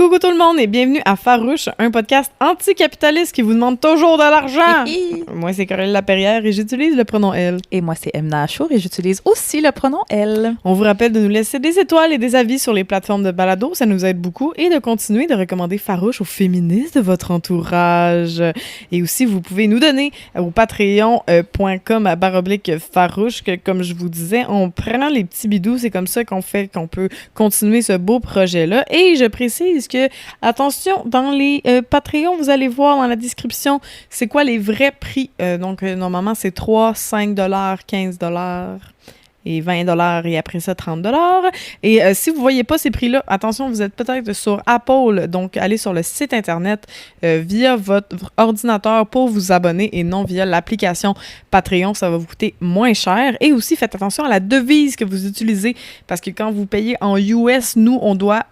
Coucou tout le monde et bienvenue à Farouche, un podcast anticapitaliste qui vous demande toujours de l'argent. Moi, c'est Coralie Laperrière et j'utilise le pronom elle. Et moi, c'est Emna Achour et j'utilise aussi le pronom elle. On vous rappelle de nous laisser des étoiles et des avis sur les plateformes de balado, ça nous aide beaucoup, et de continuer de recommander Farouche aux féministes de votre entourage. Et aussi, vous pouvez nous donner au patreon.com/farouche, que comme je vous disais, on prend les petits bidous, c'est comme ça qu'on peut continuer ce beau projet-là. Et je précise que, attention, dans les Patreons, vous allez voir dans la description, c'est quoi les vrais prix. Donc, normalement, c'est 3, 5 $, 15 $ et 20 $ et après ça, 30 $. Et si vous ne voyez pas ces prix-là, attention, vous êtes peut-être sur Apple, donc allez sur le site Internet via votre ordinateur pour vous abonner et non via l'application Patreon, ça va vous coûter moins cher. Et aussi, faites attention à la devise que vous utilisez parce que quand vous payez en US, nous, on doit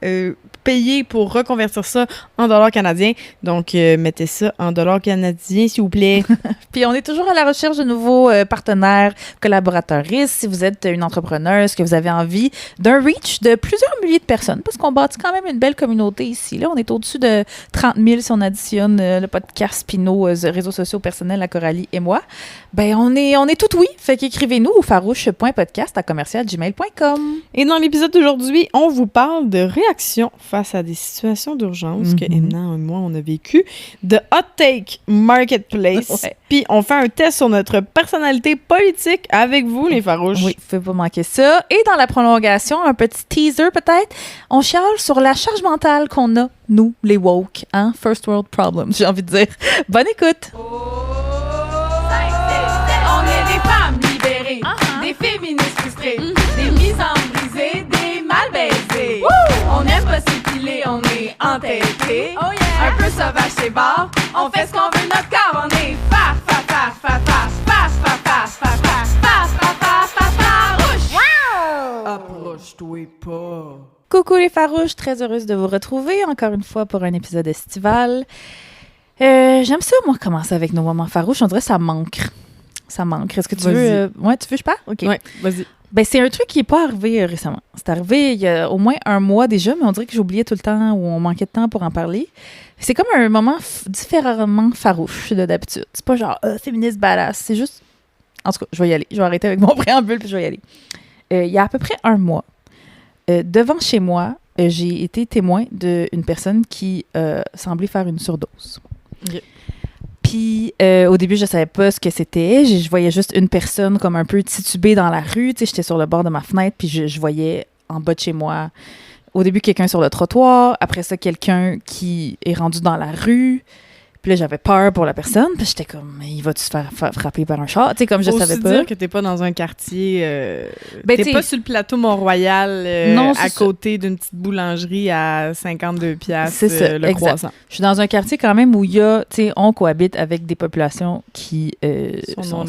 payer pour reconvertir ça en dollars canadiens. Donc, mettez ça en dollars canadiens, s'il vous plaît. Puis, on est toujours à la recherche de nouveaux partenaires, collaborateurs. Si vous êtes une entrepreneuse, que vous avez envie d'un reach de plusieurs milliers de personnes, parce qu'on bâtit quand même une belle communauté ici. Là, on est au-dessus de 30 000 si on additionne le podcast puis nos réseaux sociaux personnels à Coralie et moi. Ben, on est tout oui. Fait qu'écrivez-nous au farouche.podcast@gmail.com. Et dans l'épisode d'aujourd'hui, on vous parle de réactions face à des situations d'urgence que Emna et moi, on a vécu, de Hot Take Marketplace, puis on fait un test sur notre personnalité politique avec vous, les farouches. Oui, faut pas manquer ça. Et dans la prolongation, un petit teaser peut-être, on chiale sur la charge mentale qu'on a, nous, les woke, hein? First world problems, j'ai envie de dire. Bonne écoute! On est des femmes libérées, des féministes frustrées, des mises en brisées, des mal baisées. On aime pas s'épiler, on est entêtés. Un peu sauvage c'est barre, on fait ce qu'on veut notre corps. On est farouche. Approche-toi pas. Coucou les farouches, très heureuse de vous retrouver encore une fois pour un épisode estival. J'aime ça, moi, commencer avec nos moments farouches. On dirait que ça manque. Ça manque. Est-ce que tu veux... Ouais, tu veux que je parle? OK. Ouais, vas-y. Ben, c'est un truc qui n'est pas arrivé récemment. C'est arrivé il y a au moins un mois déjà, mais on dirait que j'oubliais tout le temps ou on manquait de temps pour en parler. C'est comme un moment différemment farouche de d'habitude. C'est pas genre féministe badass. C'est juste... En tout cas, je vais y aller. Je vais arrêter avec mon préambule puis je vais y aller. Il y a à peu près un mois, devant chez moi, j'ai été témoin d'une personne qui semblait faire une surdose. Okay. Puis, au début, je savais pas ce que c'était. Je voyais juste une personne comme un peu titubée dans la rue. Tu sais, j'étais sur le bord de ma fenêtre, puis je voyais en bas de chez moi, au début, quelqu'un sur le trottoir. Après ça, quelqu'un qui est rendu dans la rue. Puis là, j'avais peur pour la personne. Puis j'étais comme, il va-tu se faire frapper par un char? Tu sais, comme je savais pas. Faut dire que t'es pas dans un quartier... Ben, t'es pas sur le plateau Mont-Royal non, à côté d'une petite boulangerie à 52 piastres c'est ça, le exact. croissant. Je suis dans un quartier quand même où il y a, tu sais, on cohabite avec des populations qui sont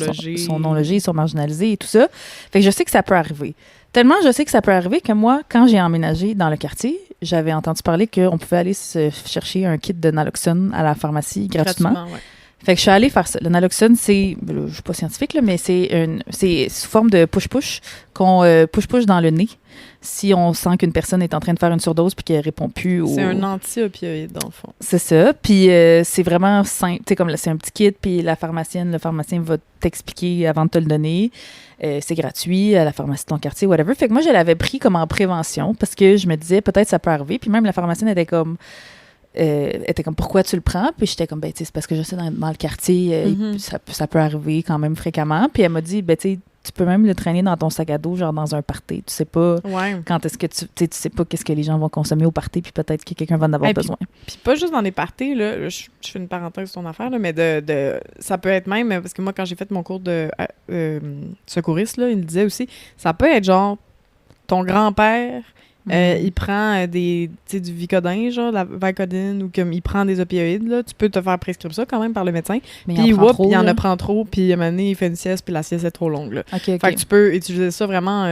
non logées, sont marginalisées et tout ça. Fait que je sais que ça peut arriver. Tellement je sais que ça peut arriver que moi, quand j'ai emménagé dans le quartier, j'avais entendu parler qu'on pouvait aller se chercher un kit de naloxone à la pharmacie gratuitement. Ouais. Fait que je suis allée faire ça. Le naloxone, c'est, je suis pas scientifique, là, mais c'est sous forme de push-push qu'on push-push dans le nez si on sent qu'une personne est en train de faire une surdose puis qu'elle répond plus. C'est un anti-opioïde, dans le fond. C'est ça. Puis c'est vraiment simple. Tu sais, comme là, c'est un petit kit, puis le pharmacien va t'expliquer avant de te le donner. C'est gratuit à la pharmacie de ton quartier, whatever. Fait que moi, je l'avais pris comme en prévention parce que je me disais, peut-être ça peut arriver. Puis même la pharmacienne était comme, pourquoi tu le prends? Puis j'étais comme, ben, tu sais, c'est parce que je sais, dans le quartier, ça peut arriver quand même fréquemment. Puis elle m'a dit, ben, tu sais, tu peux même le traîner dans ton sac à dos, genre dans un party. Tu sais pas quand est-ce que tu sais pas qu'est-ce que les gens vont consommer au party, puis peut-être que quelqu'un va en avoir besoin. Puis pas juste dans les parties, là, je fais une parenthèse sur ton affaire, là, mais ça peut être même, parce que moi, quand j'ai fait mon cours de secouriste, là, il me disait aussi, ça peut être genre ton grand-père, il prend du Vicodin, genre la Vicodine, ou comme il prend des opioïdes, là, tu peux te faire prescrire ça quand même par le médecin. Mais puis il en prend trop, trop, puis à un moment donné, il fait une sieste, puis la sieste est trop longue. Là. Okay. Fait que tu peux utiliser ça vraiment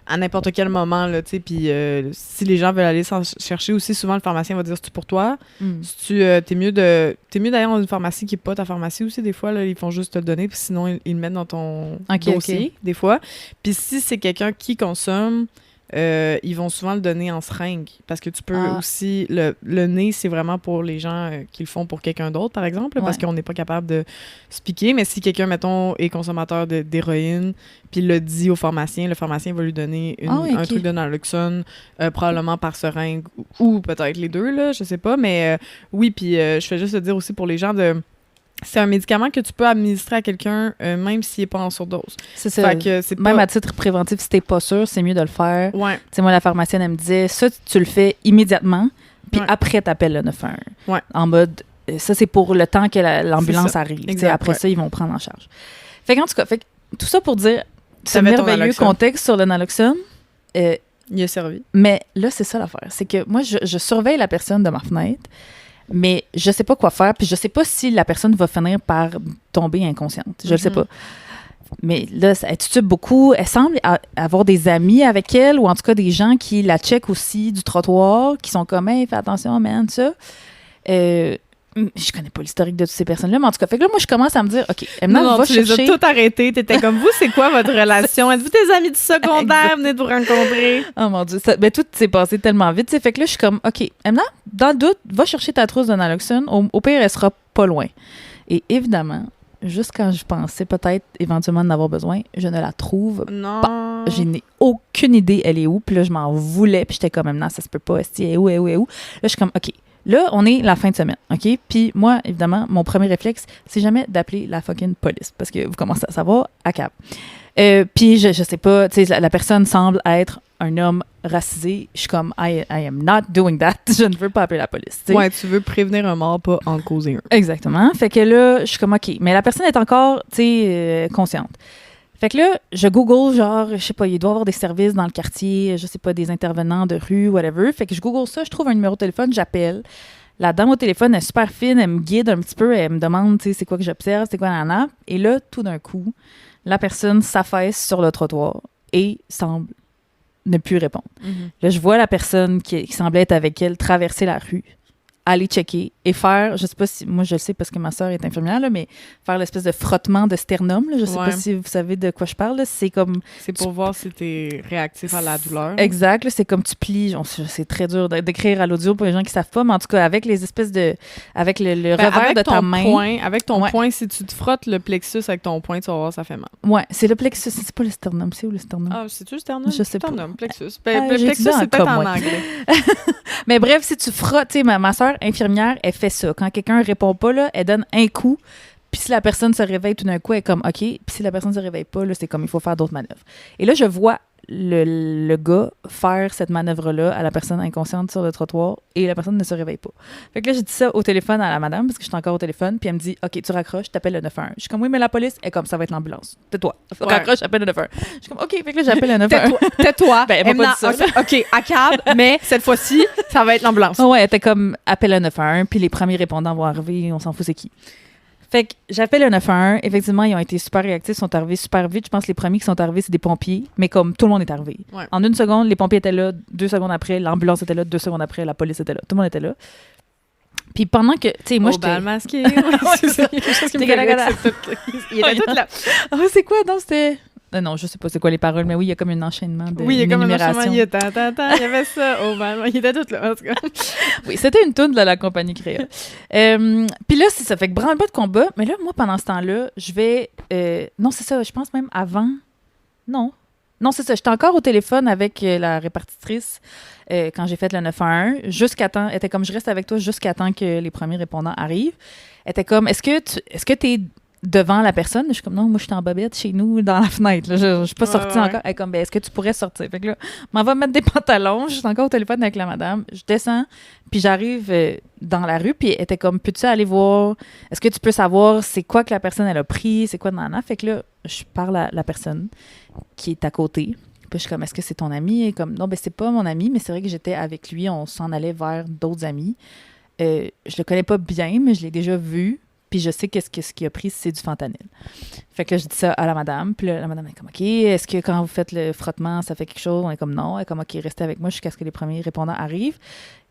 à n'importe quel moment, là, tu sais, puis si les gens veulent aller s'en chercher aussi, souvent le pharmacien va dire c'est-tu pour toi? Si t'es mieux d'aller dans une pharmacie qui n'est pas ta pharmacie aussi, des fois, là, ils font juste te le donner, puis sinon ils le mettent dans ton dossier, des fois. Puis si c'est quelqu'un qui consomme, ils vont souvent le donner en seringue parce que tu peux aussi... Le nez, c'est vraiment pour les gens qui le font pour quelqu'un d'autre, par exemple, parce qu'on n'est pas capable de se piquer. Mais si quelqu'un, mettons, est consommateur d'héroïne puis le dit au pharmacien, le pharmacien va lui donner un truc de naloxone, probablement par seringue ou peut-être les deux, là, je sais pas. Mais oui, puis je fais juste le dire aussi pour les gens c'est un médicament que tu peux administrer à quelqu'un même s'il n'est pas en surdose. C'est ça. Fait que c'est même à titre préventif, si t'es pas sûr, c'est mieux de le faire. Ouais. Tu sais, moi, la pharmacienne, elle me disait, ça, tu le fais immédiatement, puis après, t'appelles le 911. Ouais. En mode, ça, c'est pour le temps que l'ambulance arrive. Exact, après ça, ils vont prendre en charge. Fait qu'en tout cas, tout ça pour dire, ce merveilleux contexte sur le naloxone. Il a servi. Mais là, c'est ça l'affaire. C'est que moi, je surveille la personne de ma fenêtre, mais je sais pas quoi faire, puis je sais pas si la personne va finir par tomber inconsciente. Je le sais pas. Mais là, elle titube beaucoup. Elle semble avoir des amis avec elle, ou en tout cas des gens qui la checkent aussi du trottoir, qui sont comme « Hey, fais attention, man, ça. » Je connais pas l'historique de toutes ces personnes-là, mais en tout cas, fait que là, moi, je commence à me dire, OK, Emna, va chercher... tu les as toutes arrêtées. T'étais comme, vous, c'est quoi votre relation? Êtes-vous tes amis du secondaire? Venez de vous rencontrer. Oh mon Dieu, tout s'est passé tellement vite. T'sais. Fait que là, je suis comme, OK, Emna, dans le doute, va chercher ta trousse de naloxone. Au pire, elle sera pas loin. Et évidemment, juste quand je pensais peut-être éventuellement en avoir besoin, je ne la trouve pas. Je n'ai aucune idée elle est où. Puis là, je m'en voulais. Puis j'étais comme, Emna, ça se peut pas. Elle est où? Là, je suis comme, OK. Là, on est la fin de semaine, OK? Puis moi, évidemment, mon premier réflexe, c'est jamais d'appeler la fucking police, parce que vous commencez à savoir à cap. Puis je sais pas, tu sais, la personne semble être un homme racisé. Je suis comme, I am not doing that. Je ne veux pas appeler la police. T'sais. Ouais, tu veux prévenir un mort, pas en causer un. Exactement. Fait que là, je suis comme, OK. Mais la personne est encore, tu sais, consciente. Fait que là, je google, genre, je sais pas, il doit y avoir des services dans le quartier, je sais pas, des intervenants de rue, whatever. Fait que je google ça, je trouve un numéro de téléphone, j'appelle. La dame au téléphone elle est super fine, elle me guide un petit peu, elle me demande, tu sais, c'est quoi que j'observe, c'est quoi nana. Et là, tout d'un coup, la personne s'affaisse sur le trottoir et semble ne plus répondre. Là, je vois la personne qui semblait être avec elle traverser la rue, aller checker et faire, je sais pas si, moi je le sais parce que ma sœur est infirmière, là, mais faire l'espèce de frottement de sternum, là, je sais pas si vous savez de quoi je parle, là, c'est comme... C'est pour voir si t'es réactif à la douleur. Exact, là, c'est comme tu plies, c'est très dur d'écrire à l'audio pour les gens qui savent pas, mais en tout cas, avec les espèces de... avec le revers de ta main... Avec ton poing, si tu te frottes le plexus avec ton poing, tu vas voir, ça fait mal. Ouais, c'est le plexus, c'est pas le sternum, c'est où le sternum? Ah, c'est-tu le sternum? Je sais pas. Sternum, plexus. Le plexus, c'est peut-être en anglais. Mais bref, si tu frottes, tu sais, ma sœur infirmière, elle fait ça. Quand quelqu'un répond pas, là, elle donne un coup. Puis si la personne se réveille tout d'un coup, elle est comme OK. Puis si la personne se réveille pas, là, c'est comme il faut faire d'autres manœuvres. Et là, je vois le gars faire cette manœuvre-là à la personne inconsciente sur le trottoir et la personne ne se réveille pas. Fait que là, j'ai dit ça au téléphone à la madame parce que j'étais encore au téléphone. Puis elle me dit OK, tu raccroches, t'appelles le 911. Je suis comme oui, mais la police est comme ça va être l'ambulance. Tais-toi. Raccroche, appelle le 911. Je suis comme OK, fait que là, j'appelle le 911. Tais-toi. Ben, elle m'a pas dit ça. OK, à cab, mais cette fois-ci, ça va être l'ambulance. Ouais, elle était comme appelle le 911, puis les premiers répondants vont arriver, on s'en fout c'est qui. Fait que j'appelle le 911. Effectivement, ils ont été super réactifs, sont arrivés super vite. Je pense que les premiers qui sont arrivés, c'est des pompiers, mais comme tout le monde est arrivé. Ouais. En 1 seconde, les pompiers étaient là. 2 secondes après, l'ambulance était là. 2 secondes après, la police était là. Tout le monde était là. Puis pendant que, tu sais, moi, j'étais... masqué. C'est ça. Quelque chose qui me fait il était tout là. Ah, c'est quoi? Non, c'était... Non, je sais pas c'est quoi les paroles, mais oui, il y a comme un enchaînement de Oui, il y a comme un enchaînement. Il y avait ça. Oh, man, il était tout là, en tout cas. Oui, c'était une toune de la compagnie créole. Puis là, c'est ça. Fait que branle-bas de combat. Mais là, moi, pendant ce temps-là, je vais... non, c'est ça. Je pense même avant... Non, c'est ça. J'étais encore au téléphone avec la répartitrice quand j'ai fait le 911. Jusqu'à temps... Elle était comme, je reste avec toi jusqu'à temps que les premiers répondants arrivent. Elle était comme, est-ce que t'es devant la personne? Je suis comme, non, moi, je suis en bobette chez nous, dans la fenêtre. Là. Je suis pas sortie encore. Elle est comme, est-ce que tu pourrais sortir? Fait que là, m'en va mettre des pantalons. Je suis encore au téléphone avec la madame. Je descends, puis j'arrive dans la rue, puis elle était comme, peux-tu aller voir? Est-ce que tu peux savoir c'est quoi que la personne, elle a pris? C'est quoi de nana? Fait que là, je parle à la personne qui est à côté. Puis je suis comme, est-ce que c'est ton ami? Elle est comme, non, c'est pas mon ami, mais c'est vrai que j'étais avec lui. On s'en allait vers d'autres amis. Je le connais pas bien, mais je l'ai déjà vu. Puis je sais que ce qu'il a pris, c'est du fentanyl. Fait que là, je dis ça à la madame. Puis là, la madame est comme, OK, est-ce que quand vous faites le frottement, ça fait quelque chose? On est comme, non. Elle est comme, OK, restez avec moi jusqu'à ce que les premiers répondants arrivent.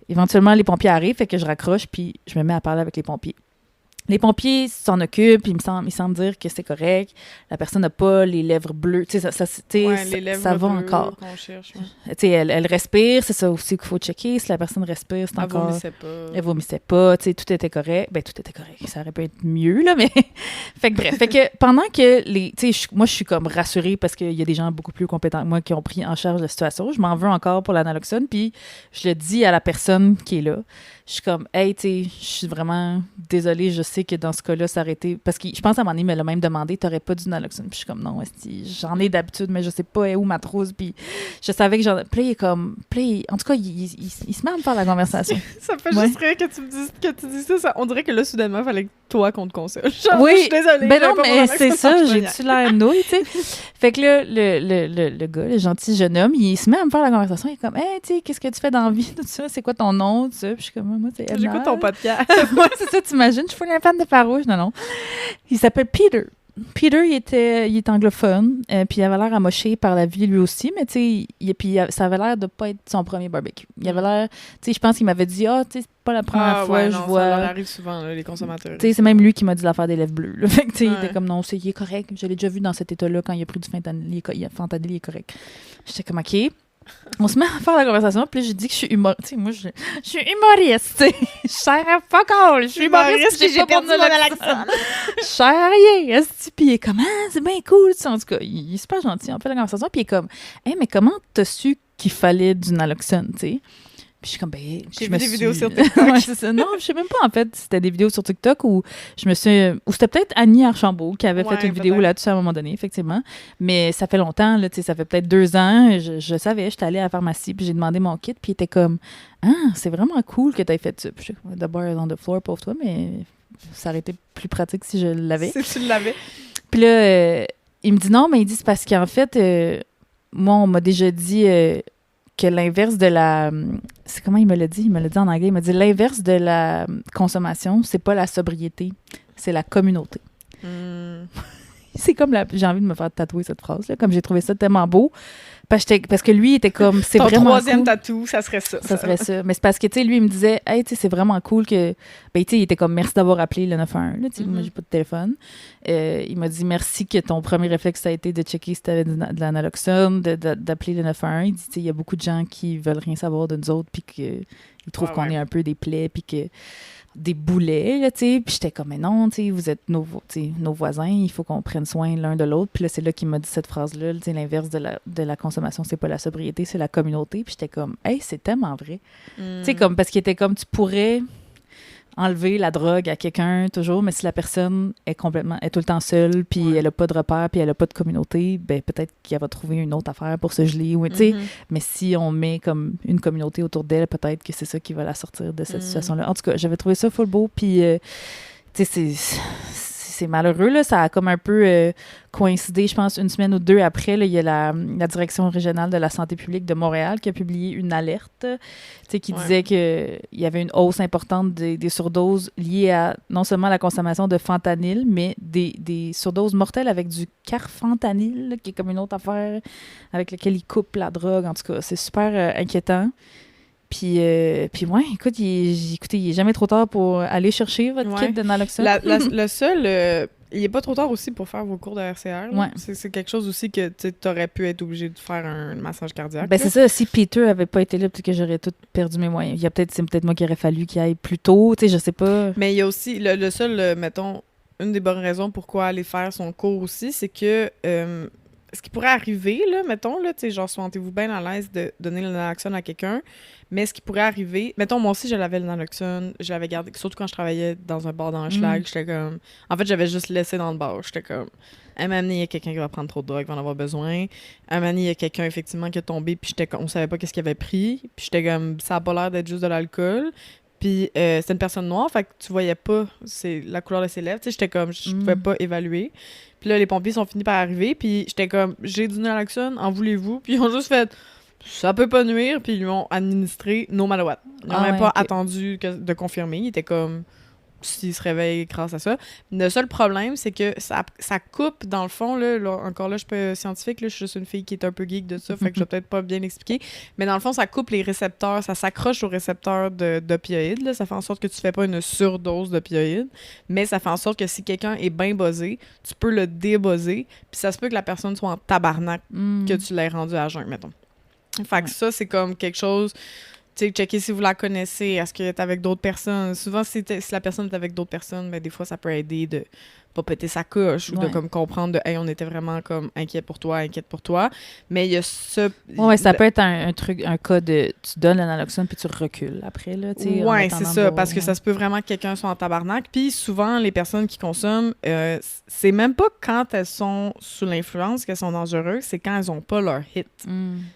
Éventuellement, les pompiers arrivent, fait que je raccroche, puis je me mets à parler avec les pompiers. Les pompiers s'en occupent, il me semble dire que c'est correct. La personne n'a pas les lèvres bleues. Tu sais, les lèvres ça va bleues encore. qu'on cherche. Tu sais, elle respire, c'est ça aussi qu'il faut checker. Si la personne respire, c'est encore... Elle vomissait pas, tu sais, tout était correct. Ben, tout était correct. Ça aurait pu être mieux, là, mais... Fait que bref, fait que pendant que tu sais, moi, je suis comme rassurée parce qu'il y a des gens beaucoup plus compétents que moi qui ont pris en charge la situation. Je m'en veux encore pour la naloxone, puis je le dis à la personne qui est là. Je suis comme, hey, tu sais, je suis vraiment désolée, je sais que dans ce cas-là, ça aurait été... Parce que je pense à un moment donné, il me l'a même demandé, t'aurais pas du naloxone. Puis je suis comme, non, j'en ai d'habitude, mais je sais pas où ma trousse. Puis je savais que j'en... Puis là, il est comme... En tout cas, il se met à me faire la conversation. Ça fait juste rire que tu dis ça. On dirait que là, soudainement, il fallait que toi qu'on te console. Genre, oui, je suis désolée. Ben non, mais c'est ça, j'ai-tu l'air nouille, tu sais. Fait que là, le gars, le gentil jeune homme, il se met à me faire la conversation. Il est comme, hey, tu sais, qu'est-ce que tu fais dans la vie, tout ça? C'est quoi ton nom, tout ça? Puis je suis comme, moi, c'est Edna. J'écoute ton podcast. Moi, c'est ça, t'imagines? Je suis une fan de Farouche. Non. Il s'appelle Peter. Peter, il est anglophone, puis il avait l'air amoché par la vie lui aussi, mais tu sais, ça avait l'air de pas être son premier barbecue. Il avait l'air, tu sais, je pense qu'il m'avait dit, tu sais, c'est pas la première fois, je vois. Ça arrive souvent, là, les consommateurs. Tu sais, c'est même lui qui m'a dit l'affaire des lèvres bleues. Là. Fait que, tu sais, il était comme, non, il est correct. Je l'ai déjà vu dans cet état-là quand il a pris du fentanyl, il est correct. J'étais comme, OK. On se met à faire la conversation, puis là, j'ai dit que je suis humoriste. Tu sais, moi, je suis humoriste, tu sais. Je sers à fuck all. Je suis humoriste, puis j'ai perdu mon naloxone. Je sers à rien. Puis il est comme, c'est bien cool. En tout cas, il est super gentil. On fait la conversation, puis il est comme, hey, mais comment t'as su qu'il fallait du naloxone, tu sais? Puis je suis comme, j'ai vu des vidéos sur TikTok. Ouais, c'est ça. Non, je sais même pas, en fait, si c'était des vidéos sur TikTok ou c'était peut-être Annie Archambault qui avait fait une vidéo là-dessus à un moment donné, effectivement. Mais ça fait longtemps, là, tu sais, ça fait peut-être 2 ans. Je savais, j'étais allée à la pharmacie, puis j'ai demandé mon kit, puis il était comme, c'est vraiment cool que tu aies fait ça. Puis je suis comme, the bar is on the floor, pauvre toi, mais ça aurait été plus pratique si je l'avais. Si tu l'avais. Puis là, il me dit non, mais il dit, c'est parce qu'en fait, moi, on m'a déjà dit... que l'inverse de la... C'est comment il me l'a dit? Il me l'a dit en anglais. Il m'a dit l'inverse de la consommation, c'est pas la sobriété, c'est la communauté. C'est comme j'ai envie de me faire tatouer cette phrase-là, comme j'ai trouvé ça tellement beau. Parce que lui, il était comme... c'est ton vraiment troisième cool. tatou, ça serait ça. Ça serait ça. Mais c'est parce que, tu sais, lui, il me disait, hey, tu sais, c'est vraiment cool que... Ben, tu sais, il était comme, merci d'avoir appelé le 911. Là, tu sais, moi, j'ai pas de téléphone. Il m'a dit, merci que ton premier réflexe, ça a été de checker si t'avais de la naloxone, d'appeler le 911. Il dit, tu sais, il y a beaucoup de gens qui veulent rien savoir de nous autres, puis qu'ils trouvent qu'on est un peu des plaies, puis que... des boulets, là, tu sais. Puis j'étais comme, mais non, tu sais, vous êtes nos voisins, il faut qu'on prenne soin l'un de l'autre. Puis là, c'est là qu'il m'a dit cette phrase-là, tu sais, l'inverse de la consommation, c'est pas la sobriété, c'est la communauté. Puis j'étais comme, hey, c'est tellement vrai. Tu sais, comme, parce qu'il était comme, tu pourrais enlever la drogue à quelqu'un toujours, mais si la personne est tout le temps seule, puis elle a pas de repères, puis elle a pas de communauté, ben peut-être qu'elle va trouver une autre affaire pour se geler, ou tu sais. Mais si on met comme une communauté autour d'elle, peut-être que c'est ça qui va la sortir de cette situation-là. En tout cas, j'avais trouvé ça full beau, puis tu sais, c'est malheureux, là. Ça a comme un peu coïncidé, je pense, 1 semaine ou 2 après. Là, il y a la Direction régionale de la santé publique de Montréal qui a publié une alerte qui disait qu'il y avait une hausse importante des surdoses liées à non seulement la consommation de fentanyl, mais des surdoses mortelles avec du carfentanyl, là, qui est comme une autre affaire avec laquelle ils coupent la drogue. En tout cas, c'est super inquiétant. Puis ouais, écoute, il est jamais trop tard pour aller chercher votre kit de naloxone. Le seul, il n'est pas trop tard aussi pour faire vos cours de RCR. Ouais. C'est quelque chose aussi que tu aurais pu être obligé de faire un massage cardiaque. Ben c'est ça, si Peter avait pas été là, peut-être que j'aurais tout perdu mes moyens. C'est peut-être moi qui aurait fallu qu'il aille plus tôt, tu sais, je sais pas. Mais il y a aussi, le seul, mettons, une des bonnes raisons pourquoi aller faire son cours aussi, c'est que... ce qui pourrait arriver, là, mettons, là, tu sais, genre, sentez-vous bien à l'aise de donner le naloxone à quelqu'un, mais ce qui pourrait arriver... Mettons, moi aussi, je l'avais le naloxone, je l'avais gardé, surtout quand je travaillais dans un bar dans un schlag, j'étais comme... En fait, j'avais juste laissé dans le bar, j'étais comme... À un moment donné, il y a quelqu'un qui va prendre trop de drogue, qui va en avoir besoin. À un moment donné, il y a quelqu'un, effectivement, qui est tombé, puis on savait pas qu'est-ce qu'il avait pris, puis j'étais comme... Ça a pas l'air d'être juste de l'alcool. Puis c'était une personne noire, fait que tu voyais pas la couleur de ses lèvres. Tu sais, j'étais comme, je pouvais pas évaluer. Puis là, les pompiers sont finis par arriver, puis j'étais comme, j'ai du naloxone, en voulez-vous? Puis ils ont juste fait, ça peut pas nuire, puis ils lui ont administré no matter what. Ils n'ont même pas attendu de confirmer. Ils étaient comme, s'il se réveille grâce à ça. Le seul problème, c'est que ça coupe, dans le fond, là, encore là, je suis pas scientifique, là, je suis juste une fille qui est un peu geek de ça, fait que je vais peut-être pas bien expliquer, mais dans le fond, ça coupe les récepteurs, ça s'accroche aux récepteurs d'opioïdes, là, ça fait en sorte que tu fais pas une surdose d'opioïdes, mais ça fait en sorte que si quelqu'un est bien buzzé, tu peux le débuzzer, puis ça se peut que la personne soit en tabarnak que tu l'aies rendu à jeun, mettons. Fait que ça, c'est comme quelque chose... Tu sais, checker si vous la connaissez, est-ce qu'elle est avec d'autres personnes. Souvent, si la personne est avec d'autres personnes, ben, des fois, ça peut aider de pas péter sa couche ou de comme comprendre de « Hey, on était vraiment comme inquiète pour toi. » Mais il y a ce... Ouais, ça peut être un truc, un cas de... Tu donnes le naloxone puis tu recules après, là, tu sais. Ouais, c'est ça, parce que ça se peut vraiment que quelqu'un soit en tabarnak. Puis souvent, les personnes qui consomment, c'est même pas quand elles sont sous l'influence qu'elles sont dangereuses, c'est quand elles ont pas leur hit.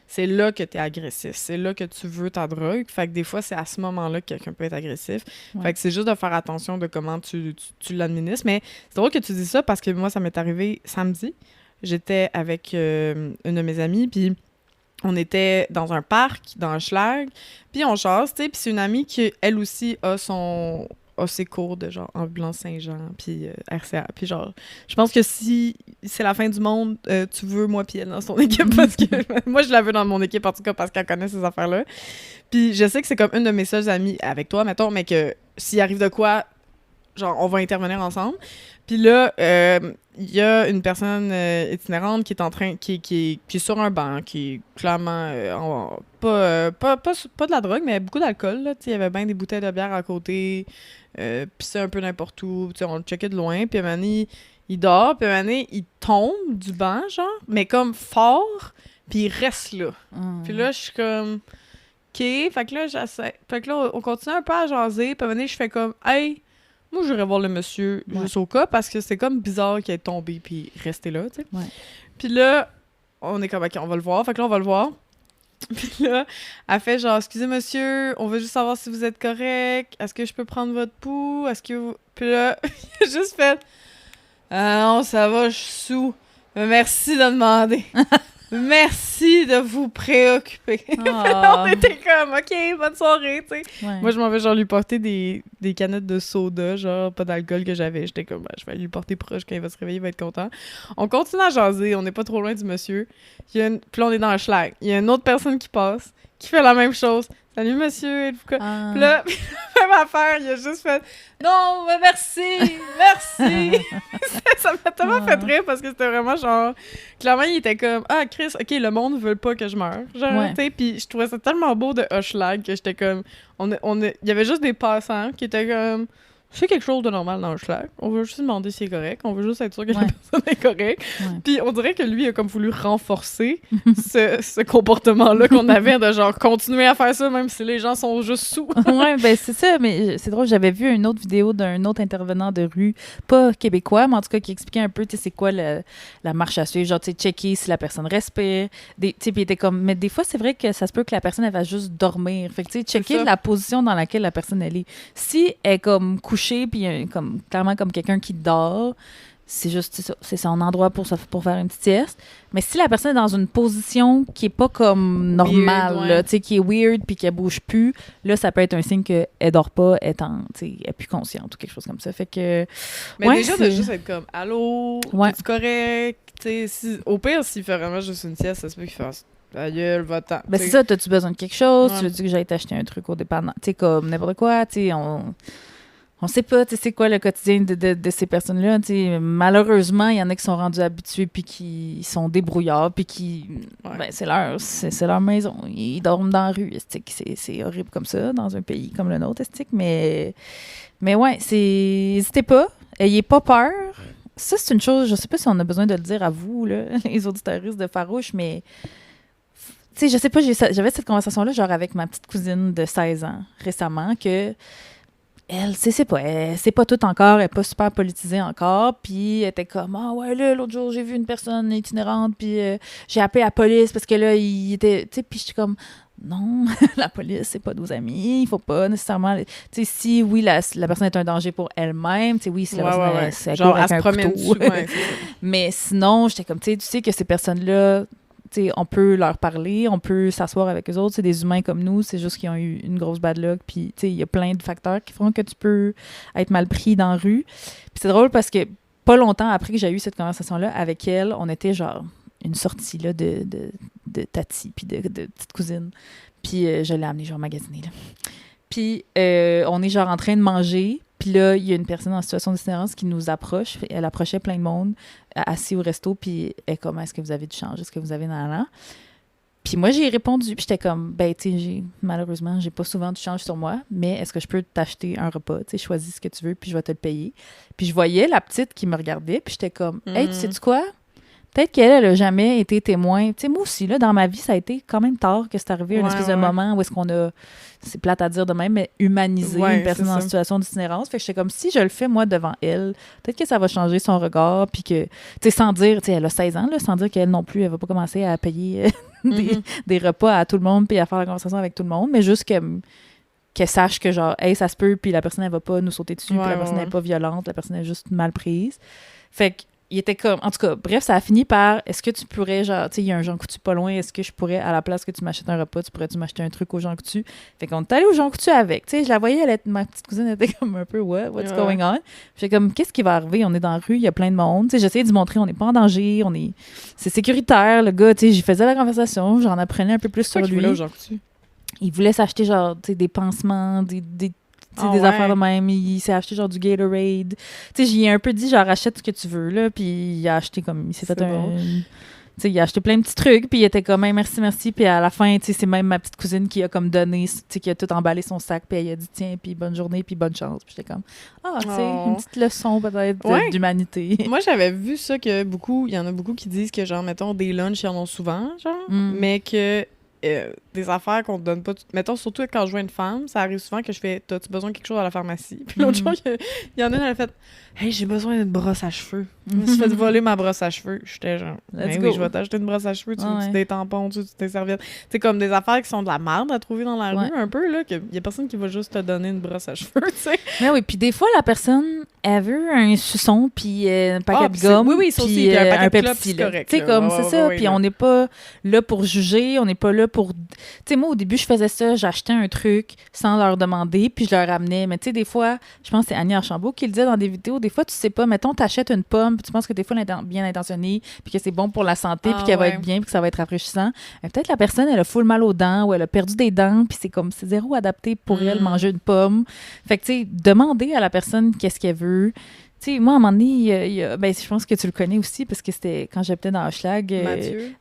C'est là que t'es agressif. C'est là que tu veux ta drogue. Fait que des fois, c'est à ce moment-là que quelqu'un peut être agressif. Fait que c'est juste de faire attention de comment tu l'administres. Mais c'est drôle que tu dis ça parce que moi, ça m'est arrivé samedi. J'étais avec une de mes amies, puis on était dans un parc, dans un schlag, puis on chasse, tu sais, puis c'est une amie qui, elle aussi, a ses cours de genre ambulance Saint-Jean, puis RCA, puis genre, je pense que si c'est la fin du monde, tu veux moi puis elle dans son équipe, parce que moi, je la veux dans mon équipe, en tout cas, parce qu'elle connaît ces affaires-là. Puis je sais que c'est comme une de mes seules amies avec toi, mettons, mais que s'il arrive de quoi, genre, on va intervenir ensemble. Puis là, il y a une personne itinérante qui est en train, qui est sur un banc, qui est clairement pas de la drogue, mais beaucoup d'alcool. Là, il y avait bien des bouteilles de bière à côté, puis c'est un peu n'importe où. On le checkait de loin, puis à un moment donné, il dort, puis à un moment donné, il tombe du banc, genre, mais comme fort, puis il reste là. Puis là, je suis comme... OK, fait que là, j'essaie. Fait que là, on continue un peu à jaser, puis à un moment donné, je fais comme « Hey! » Moi, j'irais voir le monsieur juste au cas parce que c'est comme bizarre qu'il est tombé puis resté là, tu sais. Ouais. Puis là, on est comme, OK, on va le voir. Fait que là, on va le voir. Puis là, elle fait genre, excusez monsieur, on veut juste savoir si vous êtes correct. Est-ce que je peux prendre votre pouls? Est-ce que vous... Puis là, il a juste fait, ah non, ça va, je suis sous. Mais merci de demander. Merci de vous préoccuper. On était comme, OK, bonne soirée, tu sais. Ouais. Moi, je m'en vais genre lui porter des canettes de soda, genre pas d'alcool que j'avais. J'étais comme, je vais lui porter proche quand il va se réveiller, il va être content. On continue à jaser, on n'est pas trop loin du monsieur. Puis là, on est dans le schlag. Il y a une autre personne qui passe, qui fait la même chose. Salut monsieur, êtes-vous quoi? Puis là, même affaire, il a juste fait non, mais merci. Ça m'a tellement fait rire parce que c'était vraiment genre. Clairement, il était comme ah, Chris, OK, le monde veut pas que je meure. Genre, tu sais, puis je trouvais ça tellement beau de Hushlag que j'étais comme. Il y avait juste des passants qui étaient comme. C'est quelque chose de normal dans le schlag. On veut juste demander s'il est correct. On veut juste être sûr que la personne est correcte. Puis on dirait que lui a comme voulu renforcer ce comportement-là qu'on avait de genre continuer à faire ça même si les gens sont juste sous. Ouais, ben c'est ça. Mais c'est drôle, j'avais vu une autre vidéo d'un autre intervenant de rue, pas québécois, mais en tout cas qui expliquait un peu, tu sais, c'est quoi la marche à suivre. Genre, tu sais, checker si la personne respire. Tu sais, puis il était comme... Mais des fois, c'est vrai que ça se peut que la personne, elle va juste dormir. Fait que, tu sais, checker la position dans laquelle la personne, elle est. Si elle est comme couchée, puis comme clairement comme quelqu'un qui dort, c'est juste c'est son endroit pour faire une petite sieste. Mais si la personne est dans une position qui est pas comme normale, là, tu sais, qui est weird puis qu'elle bouge plus, là ça peut être un signe qu'elle dort pas, elle est plus consciente ou quelque chose comme ça. Fait que mais déjà de juste être comme allô, es-tu correct? Au pire s'il fait vraiment juste une sieste, ça se peut qu'il fasse ta gueule, va-t'en. Ben c'est ça, t'as-tu besoin de quelque chose? Tu veux dire que j'aille t'acheter un truc au dépanneur? Tu sais, comme n'importe quoi, tu sais, on sait pas, tu sais, c'est quoi le quotidien de ces personnes-là. Tu sais, malheureusement, il y en a qui sont rendus habitués puis qui sont débrouillards puis qui... Ben, c'est leur maison. Ils dorment dans la rue. C'est horrible comme ça, dans un pays comme le nôtre, mais ouais, n'hésitez pas. Ayez pas peur. Ça, c'est une chose, je sais pas si on a besoin de le dire à vous, là, les auditeuristes de Farouche, mais... Tu sais, je sais pas, j'avais cette conversation-là, genre avec ma petite cousine de 16 ans, récemment, que... Elle, c'est pas tout encore, elle est pas super politisée encore, puis elle était comme, ah ouais, là, l'autre jour, j'ai vu une personne itinérante, puis j'ai appelé la police parce que là, il était, tu sais, puis j'étais comme, non, la police, c'est pas nos amis, il faut pas nécessairement, tu sais, si, oui, la personne est un danger pour elle-même, tu sais, oui, si la personne, genre, elle se promène dessus, mais sinon, j'étais comme, tu sais que ces personnes-là, tu sais, on peut leur parler, on peut s'asseoir avec eux autres, c'est des humains comme nous, c'est juste qu'ils ont eu une grosse bad luck, puis tu sais, il y a plein de facteurs qui font que tu peux être mal pris dans la rue. Puis c'est drôle parce que pas longtemps après que j'ai eu cette conversation-là avec elle, on était genre une sortie là, de tati, puis de petite cousine. Puis je l'ai amenée genre magasiner, là. Puis on est genre en train de manger, puis là, il y a une personne en situation d'itinérance qui nous approche. Elle approchait plein de monde, assis au resto, puis elle est comme, est-ce que vous avez du change? Est-ce que vous avez nan? Puis moi, j'ai répondu, puis j'étais comme, ben, tu sais, malheureusement, j'ai pas souvent du change sur moi, mais est-ce que je peux t'acheter un repas? Tu sais, choisis ce que tu veux, puis je vais te le payer. Puis je voyais la petite qui me regardait, puis j'étais comme, hey, tu sais-tu quoi? Peut-être qu'elle n'a jamais été témoin. Tu sais, moi aussi, là, dans ma vie, ça a été quand même tard que c'est arrivé, une espèce de moment où est-ce qu'on a, c'est plate à dire de même, mais humanisé une personne en situation d'itinérance. Fait que j'étais comme, si je le fais, moi, devant elle, peut-être que ça va changer son regard, puis que, tu sais, sans dire, tu sais, elle a 16 ans, là, sans dire qu'elle non plus, elle va pas commencer à payer des repas à tout le monde, puis à faire la conversation avec tout le monde, mais juste qu'elle sache que, genre, hey, ça se peut, puis la personne, elle va pas nous sauter dessus, puis la personne n'est pas violente, la personne est juste mal prise. Fait que, il était comme... En tout cas, bref, ça a fini par... Est-ce que tu pourrais, genre... Tu sais, il y a un Jean Coutu pas loin. Est-ce que je pourrais, à la place que tu m'achètes un repas, pourrais-tu m'acheter un truc au Jean Coutu? Fait qu'on est allé au Jean Coutu avec. Tu sais, je la voyais, ma petite cousine était comme un peu, what's going on? J'étais comme, qu'est-ce qui va arriver? On est dans la rue, il y a plein de monde. Tu sais, j'essayais de montrer, on n'est pas en danger, c'est sécuritaire, le gars. Tu sais, j'y faisais la conversation, j'en apprenais un peu plus sur lui. Voulait au Jean Coutu? Il voulait s'acheter, genre, tu sais, des pansements, des affaires de même. Il s'est acheté genre du Gatorade. Tu sais, j'y ai un peu dit, genre, achète ce que tu veux, là. Puis il a acheté comme... Il s'est fait un... Tu sais, il a acheté plein de petits trucs. Puis il était comme, hey, merci. Puis à la fin, tu sais, c'est même ma petite cousine qui a comme donné, tu sais, qui a tout emballé son sac. Puis elle a dit, tiens, puis bonne journée, puis bonne chance. Puis j'étais comme, tu sais, une petite leçon peut-être d'humanité. Moi, j'avais vu ça que il y en a beaucoup qui disent que, genre, mettons, des lunchs, ils en ont souvent, genre, mais que... des affaires qu'on te donne pas. Mettons, surtout quand je vois une femme, ça arrive souvent que je fais « T'as-tu besoin de quelque chose à la pharmacie? » Puis l'autre jour, il y en a une, elle a fait « Hey, j'ai besoin d'une brosse à cheveux. » Je me suis fait voler ma brosse à cheveux. J'étais genre « Oui, je vais t'acheter une brosse à cheveux. Tu veux des tampons, tu veux des serviettes. » C'est comme des affaires qui sont de la merde à trouver dans la rue, un peu, là, qu'il y a personne qui va juste te donner une brosse à cheveux, tu sais. Mais oui, puis des fois, la personne, elle veut un suçon, puis un paquet de gomme, puis un Pepsi. Tu sais, comme, c'est ça. Puis on n'est pas là pour juger, on n'est pas là pour... Tu sais, moi, au début, je faisais ça, j'achetais un truc sans leur demander, puis je leur ramenais. Mais tu sais, des fois, je pense que c'est Annie Archambault qui le disait dans des vidéos, des fois, tu sais pas, mettons, t'achètes une pomme, puis tu penses que des fois, elle est bien intentionnée, puis que c'est bon pour la santé, puis qu'elle va être bien, puis que ça va être rafraîchissant. Mais peut-être la personne, elle a full mal aux dents, ou elle a perdu des dents, puis c'est comme, c'est zéro adapté pour elle manger une pomme. Fait que, tu sais, demander à la personne qu'est-ce qu'elle veut. Tu sais, moi, à un moment donné, ben, je pense que tu le connais aussi, parce que c'était quand j'habitais dans Hochelag. Mathieu?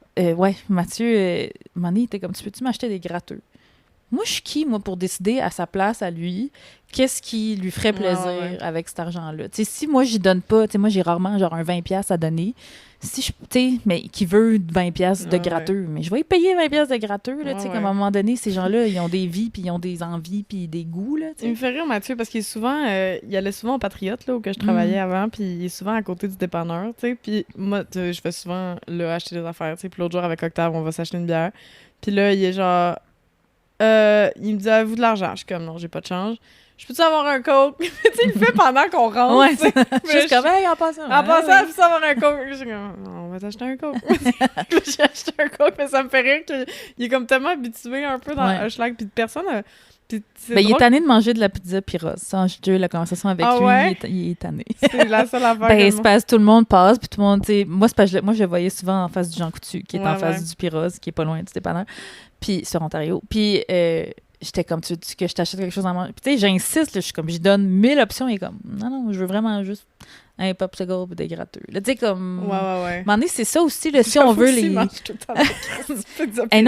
Mathieu, à un moment donné, il était comme, tu peux-tu m'acheter des gratteux? Moi, je suis qui, moi, pour décider à sa place, à lui, qu'est-ce qui lui ferait plaisir avec cet argent-là? Tu sais, si moi, j'y donne pas, tu sais, moi, j'ai rarement, genre, un 20$ à donner. Si je, tu sais, mais qui veut 20$ de gratteux, mais je vais y payer 20$ de gratteux, là, tu sais, comme à un moment donné, ces gens-là, ils ont des vies, puis ils ont des envies, puis des goûts, là, tu sais. Il me fait rire, Mathieu, parce qu'il est souvent, il allait souvent au Patriote, là, où que je travaillais avant, puis il est souvent à côté du dépanneur, tu sais, puis moi, je fais souvent, là, acheter des affaires, tu sais, puis l'autre jour, avec Octave, on va s'acheter une bière, puis là, il est genre... il me dit, avez-vous de l'argent? Je suis comme, non, j'ai pas de change. Je peux-tu avoir un coke? Tu sais, il le fait pendant qu'on rentre. Ouais, juste comme, hey, en passant. En passant, je peux avoir un coke. Je suis comme, on va t'acheter un coke. J'ai acheté un coke, mais ça me fait rire qu'il est comme tellement habitué un peu dans un schlag, puis personne. Ben, il est tanné de manger de la pizza Pyros. Ça, j'ai eu la conversation avec lui, il est tanné. C'est la seule affaire. Ben, c'est parce que tout le monde passe, puis tout le monde, tu sais, moi, je le voyais souvent en face du Jean Coutu, qui est en face du Pyros, qui est pas loin du dépanneur, puis sur Ontario. Puis, j'étais comme, tu veux que je t'achète quelque chose à manger? Puis, tu sais, j'insiste, là, je suis comme, je donne 1000 options, il est comme, non, je veux vraiment juste un popsicle et des gratteux. Là, tu sais, comme. Ouais. À un moment donné, c'est ça aussi, là, si on veut les. Non,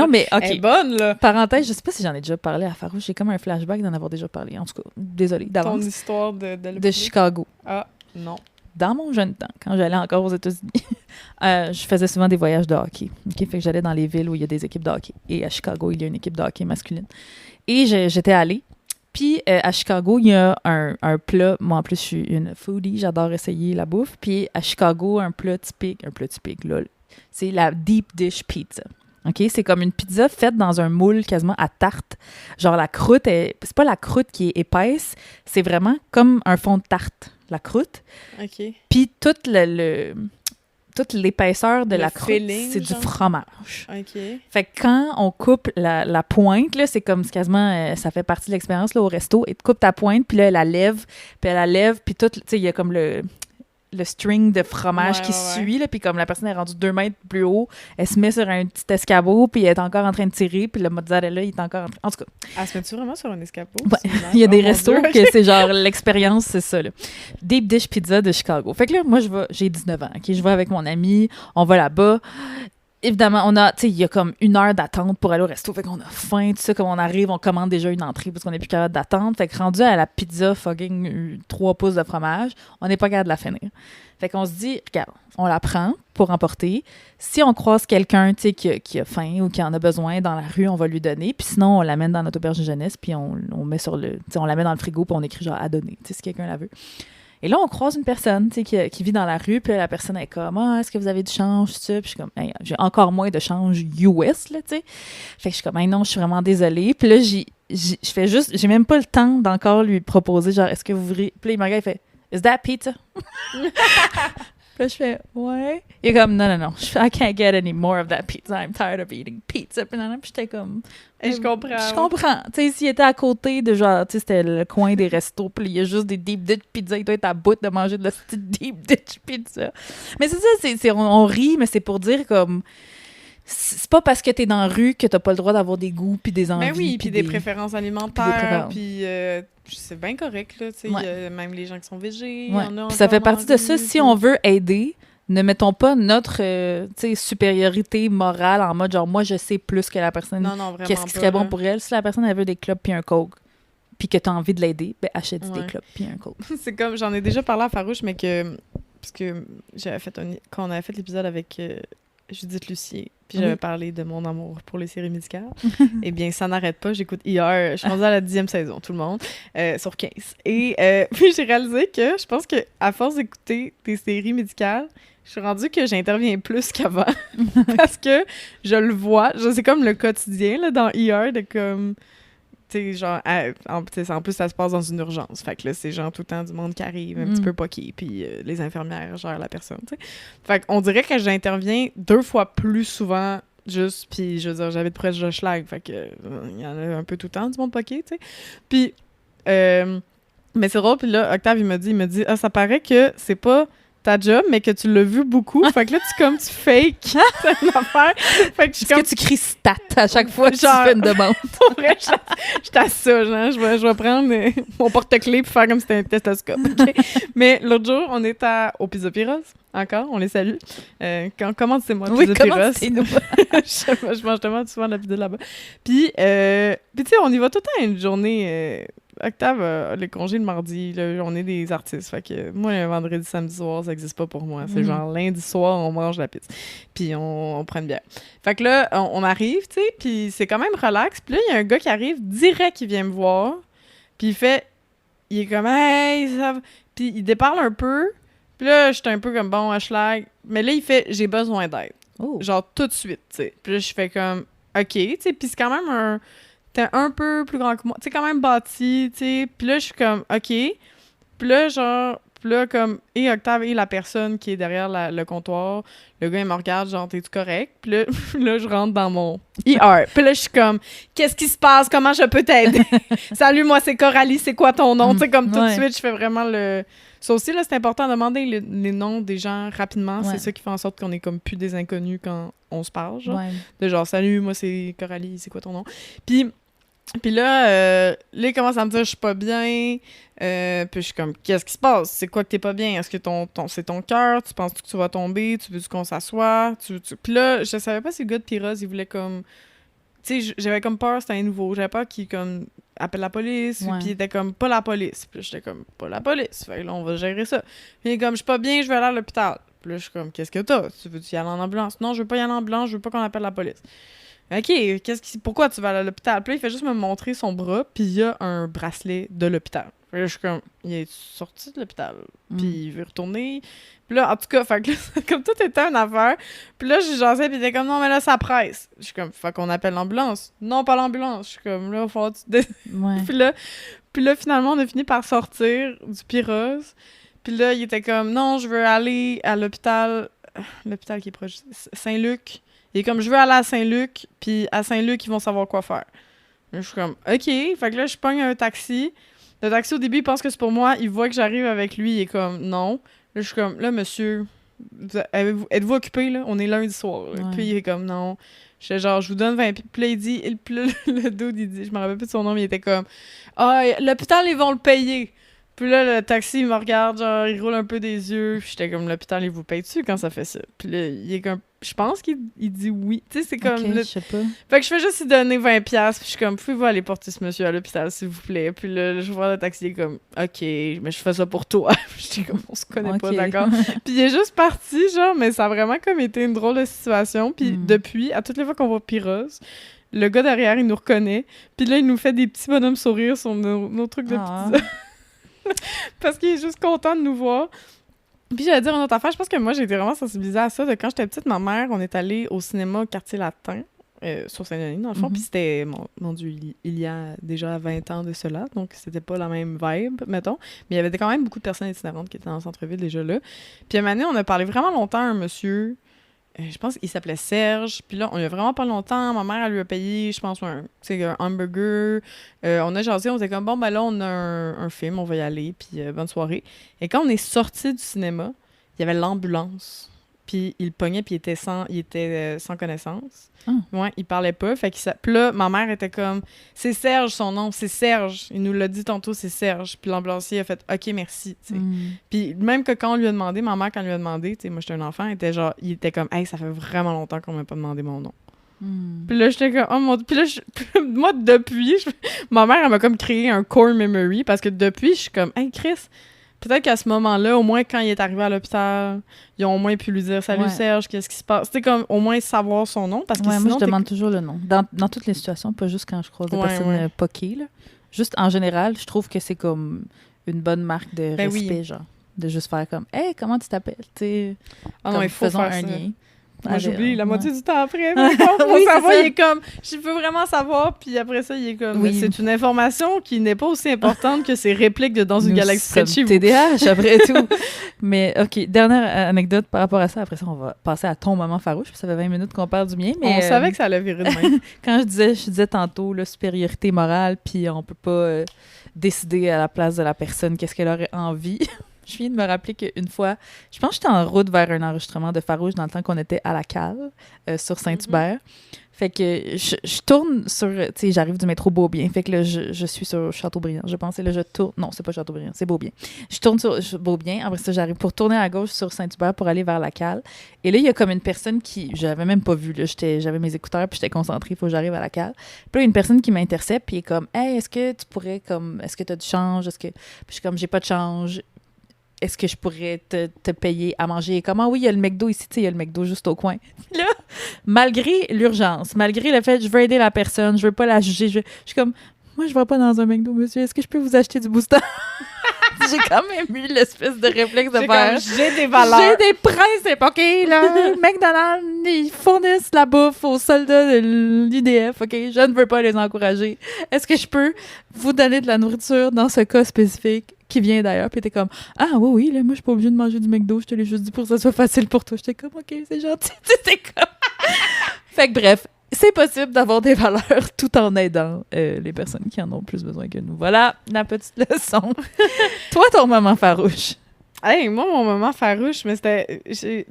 mais, OK. Elle est bonne, là. Parenthèse, je sais pas si j'en ai déjà parlé à Farouche, j'ai comme un flashback d'en avoir déjà parlé. En tout cas, désolée d'avance. Ton histoire de Chicago. Ah, non. Dans mon jeune temps, quand j'allais encore aux États-Unis, je faisais souvent des voyages de hockey. Okay? Fait que j'allais dans les villes où il y a des équipes de hockey. Et à Chicago, il y a une équipe de hockey masculine. Et j'étais allée. Puis à Chicago, il y a un plat. Moi, en plus, je suis une foodie. J'adore essayer la bouffe. Puis à Chicago, un plat typique, là, c'est la deep dish pizza. OK? C'est comme une pizza faite dans un moule quasiment à tarte. Genre, la croûte, c'est pas la croûte qui est épaisse, c'est vraiment comme un fond de tarte, la croûte. OK. Puis toute toute l'épaisseur de Le la croûte, filling, c'est du genre? fromage. OK. Fait que quand on coupe la pointe, là, c'est comme quasiment, ça fait partie de l'expérience là, au resto, et tu coupes ta pointe, puis là, elle la lève, puis tout, tu sais, il y a comme le string de fromage Ouais, qui ouais, suit, là, puis comme la personne est rendue 2 mètres plus haut, elle se met sur un petit escabeau, puis elle est encore en train de tirer, puis le mozzarella, il est encore en train... En tout cas, Elle se met-tu vraiment sur un escabeau? ouais, C'est nice. il y a des Oh mon restos Dieu, que ok. c'est genre l'expérience, c'est ça, là. Deep Dish Pizza de Chicago. Fait que là, moi, j'ai 19 ans, OK? Je vais avec mon ami, on va là-bas. Évidemment, il y a comme 1 heure d'attente pour aller au resto. Fait qu'on a faim, tout ça. Comme on arrive, on commande déjà une entrée parce qu'on n'est plus capable d'attendre. Fait que rendu à la pizza fucking 3 pouces de fromage, on n'est pas capable de la finir. Fait qu'on se dit, regarde, on la prend pour emporter. Si on croise quelqu'un, qui a faim ou qui en a besoin dans la rue, on va lui donner. Puis sinon, on l'amène dans notre auberge de jeunesse, puis on met on la met dans le frigo, puis on écrit genre à donner, si quelqu'un la veut. Et là, on croise une personne qui vit dans la rue, puis la personne est comme « Ah, est-ce que vous avez du change? » Puis je suis comme hey, « J'ai encore moins de change US, là, tu sais. » Fait que je suis comme « Hey, non, je suis vraiment désolée. » Puis là, je fais juste... J'ai même pas le temps d'encore lui proposer genre « Est-ce que vous voudriez... » Puis là, il me regarde, il fait « Is that pizza? » Puis là, je fais « Ouais. » Il est comme « Non. Je fais « I can't get any more of that pizza. I'm tired of eating pizza. » Puis j'étais comme... Et je comprends. Je comprends. Tu sais, s'il était à côté de genre, tu sais, c'était le coin des restos, puis il y a juste des deep dish pizza, et toi, t'es à bout de manger de la petite deep dish pizza. Mais c'est ça, on rit, mais c'est pour dire comme. C'est pas parce que t'es dans la rue que t'as pas le droit d'avoir des goûts, puis des envies. Ben oui, puis des préférences alimentaires, puis puis c'est bien correct, là, tu sais. Ouais. Même les gens qui sont végés, il y Ouais. en a Puis ça fait encore partie dans de la ça. rue, Si on veut aider, ne mettons pas notre supériorité morale en mode genre, moi, je sais plus que la personne. Non, vraiment Qu'est-ce qui pas, serait bon là. pour elle? Si la personne elle veut des clopes puis un coke, puis que tu as envie de l'aider, ben achète Ouais. des clopes puis un coke. C'est comme, j'en ai déjà parlé à Farouche, mais parce que quand on avait fait l'épisode avec Judith Lucier, puis j'avais parlé de mon amour pour les séries médicales, eh bien, ça n'arrête pas. J'écoute hier, je suis rendue à la 10e saison, tout le monde, sur 15. Et puis j'ai réalisé que je pense qu'à force d'écouter des séries médicales, je suis rendue que j'interviens plus qu'avant. Parce que je le vois. C'est comme le quotidien là, dans ER de comme... Tu sais, genre, en plus, ça se passe dans une urgence. Fait que là, c'est genre tout le temps du monde qui arrive, un petit peu poqué, puis les infirmières gèrent la personne, tu sais. Fait qu'on dirait que j'interviens 2 fois plus souvent, juste, puis je veux dire, j'habite près de Joschlag, fait que il y en a un peu tout le temps du monde poqué, tu sais. Puis, mais c'est drôle, puis là, Octave, il me dit, ah, ça paraît que c'est pas ta job, mais que tu l'as vu beaucoup. Fait que là, tu fake une affaire. Fait que je suis Est-ce comme... que tu cries stat à chaque fois que tu Genre- fais une demande? Pour vrai, j'étais à ça, genre, je vais prendre mon porte-clés puis faire comme si c'était un testoscope. OK? Mais l'autre jour, on est au Pizza Pyros, encore, on les salue. Comment c'est moi, Oui, Pizza comment Pyros? c'est nous? Je mange tellement souvent de la pizza là-bas. Puis tu sais, on y va tout le temps une journée... Octave a les congés le mardi, là, on est des artistes. Fait que moi, le vendredi, samedi soir, ça n'existe pas pour moi. C'est genre lundi soir, on mange la pizza. Puis on prend une bière. Fait que là, on arrive, tu sais, puis c'est quand même relax. Puis là, il y a un gars qui arrive direct, qui vient me voir. Puis il est comme, hey, ça va. Puis il déparle un peu. Puis là, j'étais un peu comme, bon, Ashlag. Mais là, il fait, j'ai besoin d'aide. Oh. Genre tout de suite, tu sais. Puis là, je fais comme, OK, tu sais. Puis c'est quand même t'es un peu plus grand que moi. Tu sais, quand même bâti, tu sais. Puis là, je suis comme, OK. Puis là, genre, comme, et Octave et la personne qui est derrière le comptoir, le gars, il me regarde, genre, t'es-tu correct? Puis là, là, je rentre dans mon ER. Puis là, je suis comme, qu'est-ce qui se passe? Comment je peux t'aider? Salut, moi, c'est Coralie, c'est quoi ton nom? Tu sais, comme tout de suite, je fais vraiment le... Ça aussi, là, c'est important de demander les noms des gens rapidement. Ouais. C'est ça qui fait en sorte qu'on est comme plus des inconnus quand on se parle, genre. Ouais. De genre, salut, moi, c'est Coralie, c'est quoi ton nom? Puis là, il commence à me dire, je suis pas bien. Puis je suis comme, qu'est-ce qui se passe? C'est quoi que t'es pas bien? Est-ce que c'est ton cœur? Tu penses que tu vas tomber? Tu veux qu'on s'assoie? Puis là, je savais pas si le gars de Pyros, il voulait comme... Tu sais, j'avais comme peur, c'était un nouveau. J'avais peur qu'il comme appelle la police. Puis il était comme, pas la police. Puis j'étais comme, pas la police. Fait que là, on va gérer ça. Puis il est comme, je suis pas bien, je vais aller à l'hôpital. Puis là, je suis comme, qu'est-ce que t'as? Tu veux-tu y aller en ambulance? Non, je veux pas y aller en ambulance, je veux pas qu'on appelle la police. OK, pourquoi tu vas aller à l'hôpital? Puis là, il fait juste me montrer son bras, puis il y a un bracelet de l'hôpital. Puis là, je suis comme, il est sorti de l'hôpital, puis il veut retourner. Puis là, en tout cas, fait que là, comme tout était une affaire. Puis là, j'ai jasé, puis il était comme, non, mais là, ça presse. Je suis comme, faut qu'on appelle l'ambulance. Non, pas l'ambulance. Je suis comme, là, faut que tu... Puis là, finalement, on a fini par sortir du Pyros. Puis là, il était comme, non, je veux aller à l'hôpital l'hôpital qui est proche, Saint-Luc. Il est comme, je veux aller à Saint-Luc, puis à Saint-Luc, ils vont savoir quoi faire. Je suis comme, OK. Fait que là, je pogne un taxi. Le taxi, au début, il pense que c'est pour moi. Il voit que j'arrive avec lui. Il est comme, non. Là, je suis comme, là, monsieur, êtes-vous occupé, là? On est lundi soir. Là. Ouais. Puis il est comme, non. J'étais genre, je vous donne 20. Puis là, il dit, puis là, le dude, il dit, je me rappelle plus de son nom, mais il était comme, ah, l'hôpital, ils vont le payer. Puis là, le taxi, il me regarde, genre, il roule un peu des yeux. Puis j'étais comme, l'hôpital, il vous paye-tu quand ça fait ça? Puis là, il est comme, je pense qu'il dit oui. Tu sais, c'est comme... Ok, je sais pas. Fait que je fais juste lui donner 20$, puis je suis comme, pouvez-vous aller porter ce monsieur à l'hôpital, s'il vous plaît? Puis là, je vois le taxi, il est comme, OK, mais je fais ça pour toi. J'étais comme, on se connaît pas, Ok. d'accord? Puis il est juste parti, genre, mais ça a vraiment comme été une drôle de situation. Puis depuis, à toutes les fois qu'on voit Pyros, le gars derrière, il nous reconnaît. Puis là, il nous fait des petits bonhommes sourires sur nos trucs de Ah. pizza. Parce qu'il est juste content de nous voir. Puis j'allais dire une autre affaire, je pense que moi j'ai été vraiment sensibilisée à ça. De quand j'étais petite, ma mère, on est allé au cinéma au Quartier Latin, sur Saint-Denis dans le fond, Mhm. puis c'était, mon Dieu, il y a déjà 20 ans de cela, donc c'était pas la même vibe, mettons. Mais il y avait quand même beaucoup de personnes itinérantes qui étaient dans le centre-ville déjà là. Puis à un moment donné, on a parlé vraiment longtemps à un monsieur, je pense qu'il s'appelait Serge, puis là, on lui a vraiment pas longtemps, ma mère, elle lui a payé, je pense, un hamburger. On a jasé, on était comme, bon, ben là, on a un film, on va y aller, puis bonne soirée. Et quand on est sorti du cinéma, il y avait l'ambulance, puis il pognait, puis il était sans connaissance. Ouais, il parlait pas, fait qu'il puis là, ma mère était comme, c'est Serge son nom, c'est Serge. Il nous l'a dit tantôt, c'est Serge. Puis l'ambulancier a fait, OK, merci, tu sais. Puis même que quand on lui a demandé, ma mère, quand elle lui a demandé, tu sais, moi, j'étais un enfant, il était comme, hey, ça fait vraiment longtemps qu'on m'a pas demandé mon nom. Puis là, j'étais comme, oh mon Dieu. Puis là, moi, depuis, ma mère, elle m'a comme créé un core memory parce que depuis, je suis comme, hey, Chris, peut-être qu'à ce moment-là, au moins quand il est arrivé à l'hôpital, ils ont au moins pu lui dire, salut Ouais. Serge, qu'est-ce qui se passe? C'était comme, au moins savoir son nom parce que Ouais, sinon. moi, je demande toujours le nom. Dans toutes les situations, pas juste quand je croise des Ouais, personnes ouais. poquées, là. Juste en général, je trouve que c'est comme une bonne marque de Ben oui. respect, genre. De juste faire comme, hey, comment tu t'appelles? Tu sais, Ah non, comme il faut faisons faire un ça. lien. Moi, Allez, j'oublie la ouais. moitié du temps après. Mais bon, mon Oui, c'est cerveau, ça. il est comme, je veux vraiment savoir, puis après ça, il est comme, Oui. c'est une information qui n'est pas aussi importante que ces répliques de Dans une Nous galaxie près de sommes chez vous. TDAH, après tout. Mais, OK, dernière anecdote par rapport à ça. Après ça, on va passer à ton moment farouche. Ça fait 20 minutes qu'on parle du mien. Mais, On savait que ça allait virer de même. quand je disais tantôt, la supériorité morale, puis on peut pas décider à la place de la personne qu'est-ce qu'elle aurait envie. Je viens de me rappeler qu'une fois, je pense que j'étais en route vers un enregistrement de Farouche dans le temps qu'on était à la cale, sur Saint-Hubert. Fait que je tourne sur... Tu sais, j'arrive du métro Beaubien. Fait que là, je suis sur Châteaubriand. Je pense, et là, je tourne... Non, c'est pas Châteaubriand, c'est Beaubien. Je tourne sur Beaubien. Après ça, j'arrive pour tourner à gauche sur Saint-Hubert pour aller vers la cale. Et là, il y a comme une personne qui... Je l'avais même pas vue, là. J'avais mes écouteurs, puis j'étais concentrée. Il faut que j'arrive à la cale. Puis là, il y a une personne qui m'intercepte, puis il est comme, « Hey, est-ce que tu pourrais, comme... Est-ce que tu as du change? Est-ce que... » Puis je suis comme, « J'ai pas de change. Est-ce que je pourrais te payer à manger? » Comment? Oui, il y a le McDo ici, tu sais, il y a le McDo juste au coin. Là, malgré l'urgence, malgré le fait que je veux aider la personne, je veux pas la juger, je suis comme, moi, je vais pas dans un McDo, monsieur, est-ce que je peux vous acheter du Booster? J'ai quand même eu l'espèce de réflexe de C'est faire. comme, j'ai des valeurs. J'ai des principes, OK? Là, McDonald's, ils fournissent la bouffe aux soldats de l'IDF, OK? Je ne veux pas les encourager. Est-ce que je peux vous donner de la nourriture dans ce cas spécifique? Qui vient d'ailleurs, puis t'es comme, ah oui, là, moi, je suis pas obligée de manger du McDo, je te l'ai juste dit pour que ça soit facile pour toi. J'étais comme, OK, c'est gentil. C'était comme. Fait que bref, c'est possible d'avoir des valeurs tout en aidant les personnes qui en ont plus besoin que nous. Voilà la petite leçon. Toi, ton moment farouche. Hey, moi, mon moment farouche, mais c'était... J'ai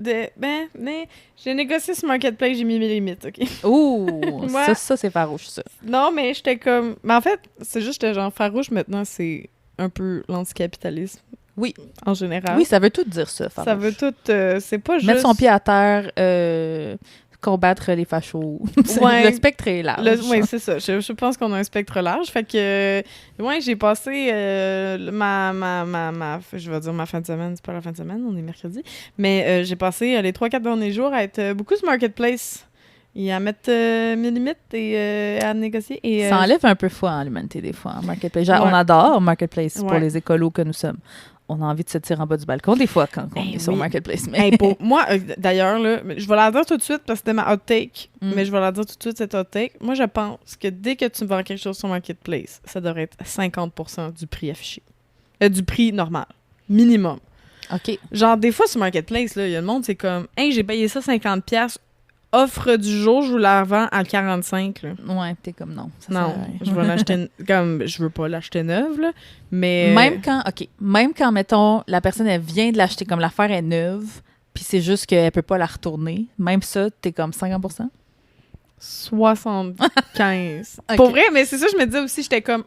négocié ce marketplace, j'ai mis mes limites, OK? Ouh, Moi- ça c'est farouche, ça. Non, mais j'étais comme... Mais en fait, c'est juste j'étais genre farouche, maintenant, c'est un peu l'anticapitalisme. Oui. En général. Oui, ça veut tout dire ça, farouche. Ça veut tout... c'est pas juste... Mettre son pied à terre, combattre les fachos. Ouais. Le spectre est large. Oui, c'est ça. Je pense qu'on a un spectre large. Fait que, ouais, j'ai passé je vais dire ma fin de semaine, c'est pas la fin de semaine, on est mercredi, mais j'ai passé les 3-4 derniers jours à être beaucoup sur Marketplace et à mettre mes limites et à négocier. Et, Ça enlève un peu foi en l'humanité, des fois, en Marketplace. Genre, Ouais. on adore Marketplace pour Ouais. les écolos que nous sommes. On a envie de se tirer en bas du balcon, des fois, quand on Ben est sur oui. Marketplace. Mais... Hey, pour moi, d'ailleurs, là, je vais la dire tout de suite parce que c'était ma hot take, Mm. mais je vais la dire tout de suite, cette hot take. Moi, je pense que dès que tu vends quelque chose sur Marketplace, ça devrait être 50% du prix affiché. Du prix normal. Minimum. OK. Genre, des fois, sur Marketplace, là, il y a le monde, c'est comme, hey, j'ai payé ça 50$, offre du jour, je vous la revends à 45$. Là. Ouais, t'es comme non. Ça Non, sert à rien. je vais l'acheter, comme, je veux pas l'acheter neuve, là, mais... Même quand, mettons, la personne, elle vient de l'acheter, comme l'affaire est neuve, puis c'est juste qu'elle peut pas la retourner, même ça, t'es comme 50%? 75. Ok. Pour vrai, mais c'est ça, je me disais aussi, j'étais comme...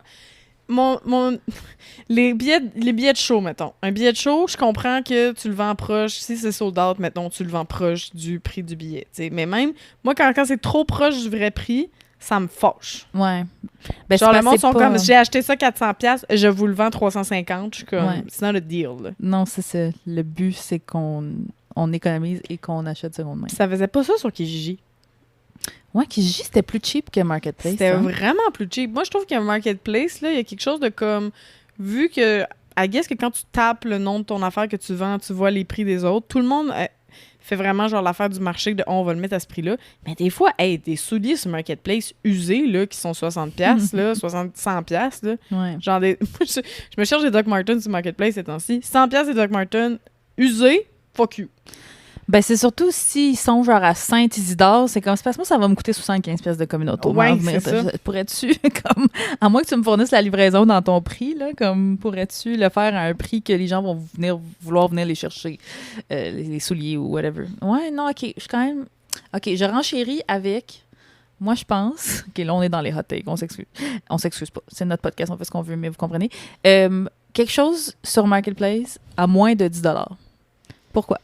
Les billets de show, mettons. Un billet de show, je comprends que tu le vends proche. Si c'est sold out, mettons, tu le vends proche du prix du billet. T'sais. Mais même, moi, quand c'est trop proche du vrai prix, ça me fâche. Ouais. Ben, Genre, le monde sont pas... comme, j'ai acheté ça 400$, je vous le vends 350$. Je suis comme, Ouais. c'est not a deal. Là. Non, c'est ça. Le but, c'est qu'on économise et qu'on achète seconde main. Ça faisait pas ça sur Kijiji. Ouais, Kijiji, c'était plus cheap que Marketplace. C'était hein? vraiment plus cheap. Moi, je trouve qu'un Marketplace, là, il y a quelque chose de comme... Vu que, I guess que quand tu tapes le nom de ton affaire que tu vends, tu vois les prix des autres, tout le monde fait vraiment genre l'affaire du marché de on va le mettre à ce prix-là. Mais des fois, hey, des souliers sur Marketplace usés, là, qui sont 60$, là, 100$, là. Ouais. Genre des... je me cherche des Doc Martens sur Marketplace ces temps-ci. 100$ des Doc Martens usés, fuck you. Ben, c'est surtout s'ils sont genre à Saint-Isidore, c'est comme, c'est parce que moi, ça va me coûter 75$ de communauté. Ouais, c'est ça. Pourrais-tu, comme, à moins que tu me fournisses la livraison dans ton prix, là, comme, pourrais-tu le faire à un prix que les gens vont vouloir venir les chercher, les souliers ou whatever. Ouais, non, OK, je suis quand même... OK, je renchéris avec... Moi, je pense... OK, là, on est dans les hot takes, on s'excuse. On s'excuse pas. C'est notre podcast, on fait ce qu'on veut, mais vous comprenez. Quelque chose sur Marketplace à moins de 10$. Pourquoi?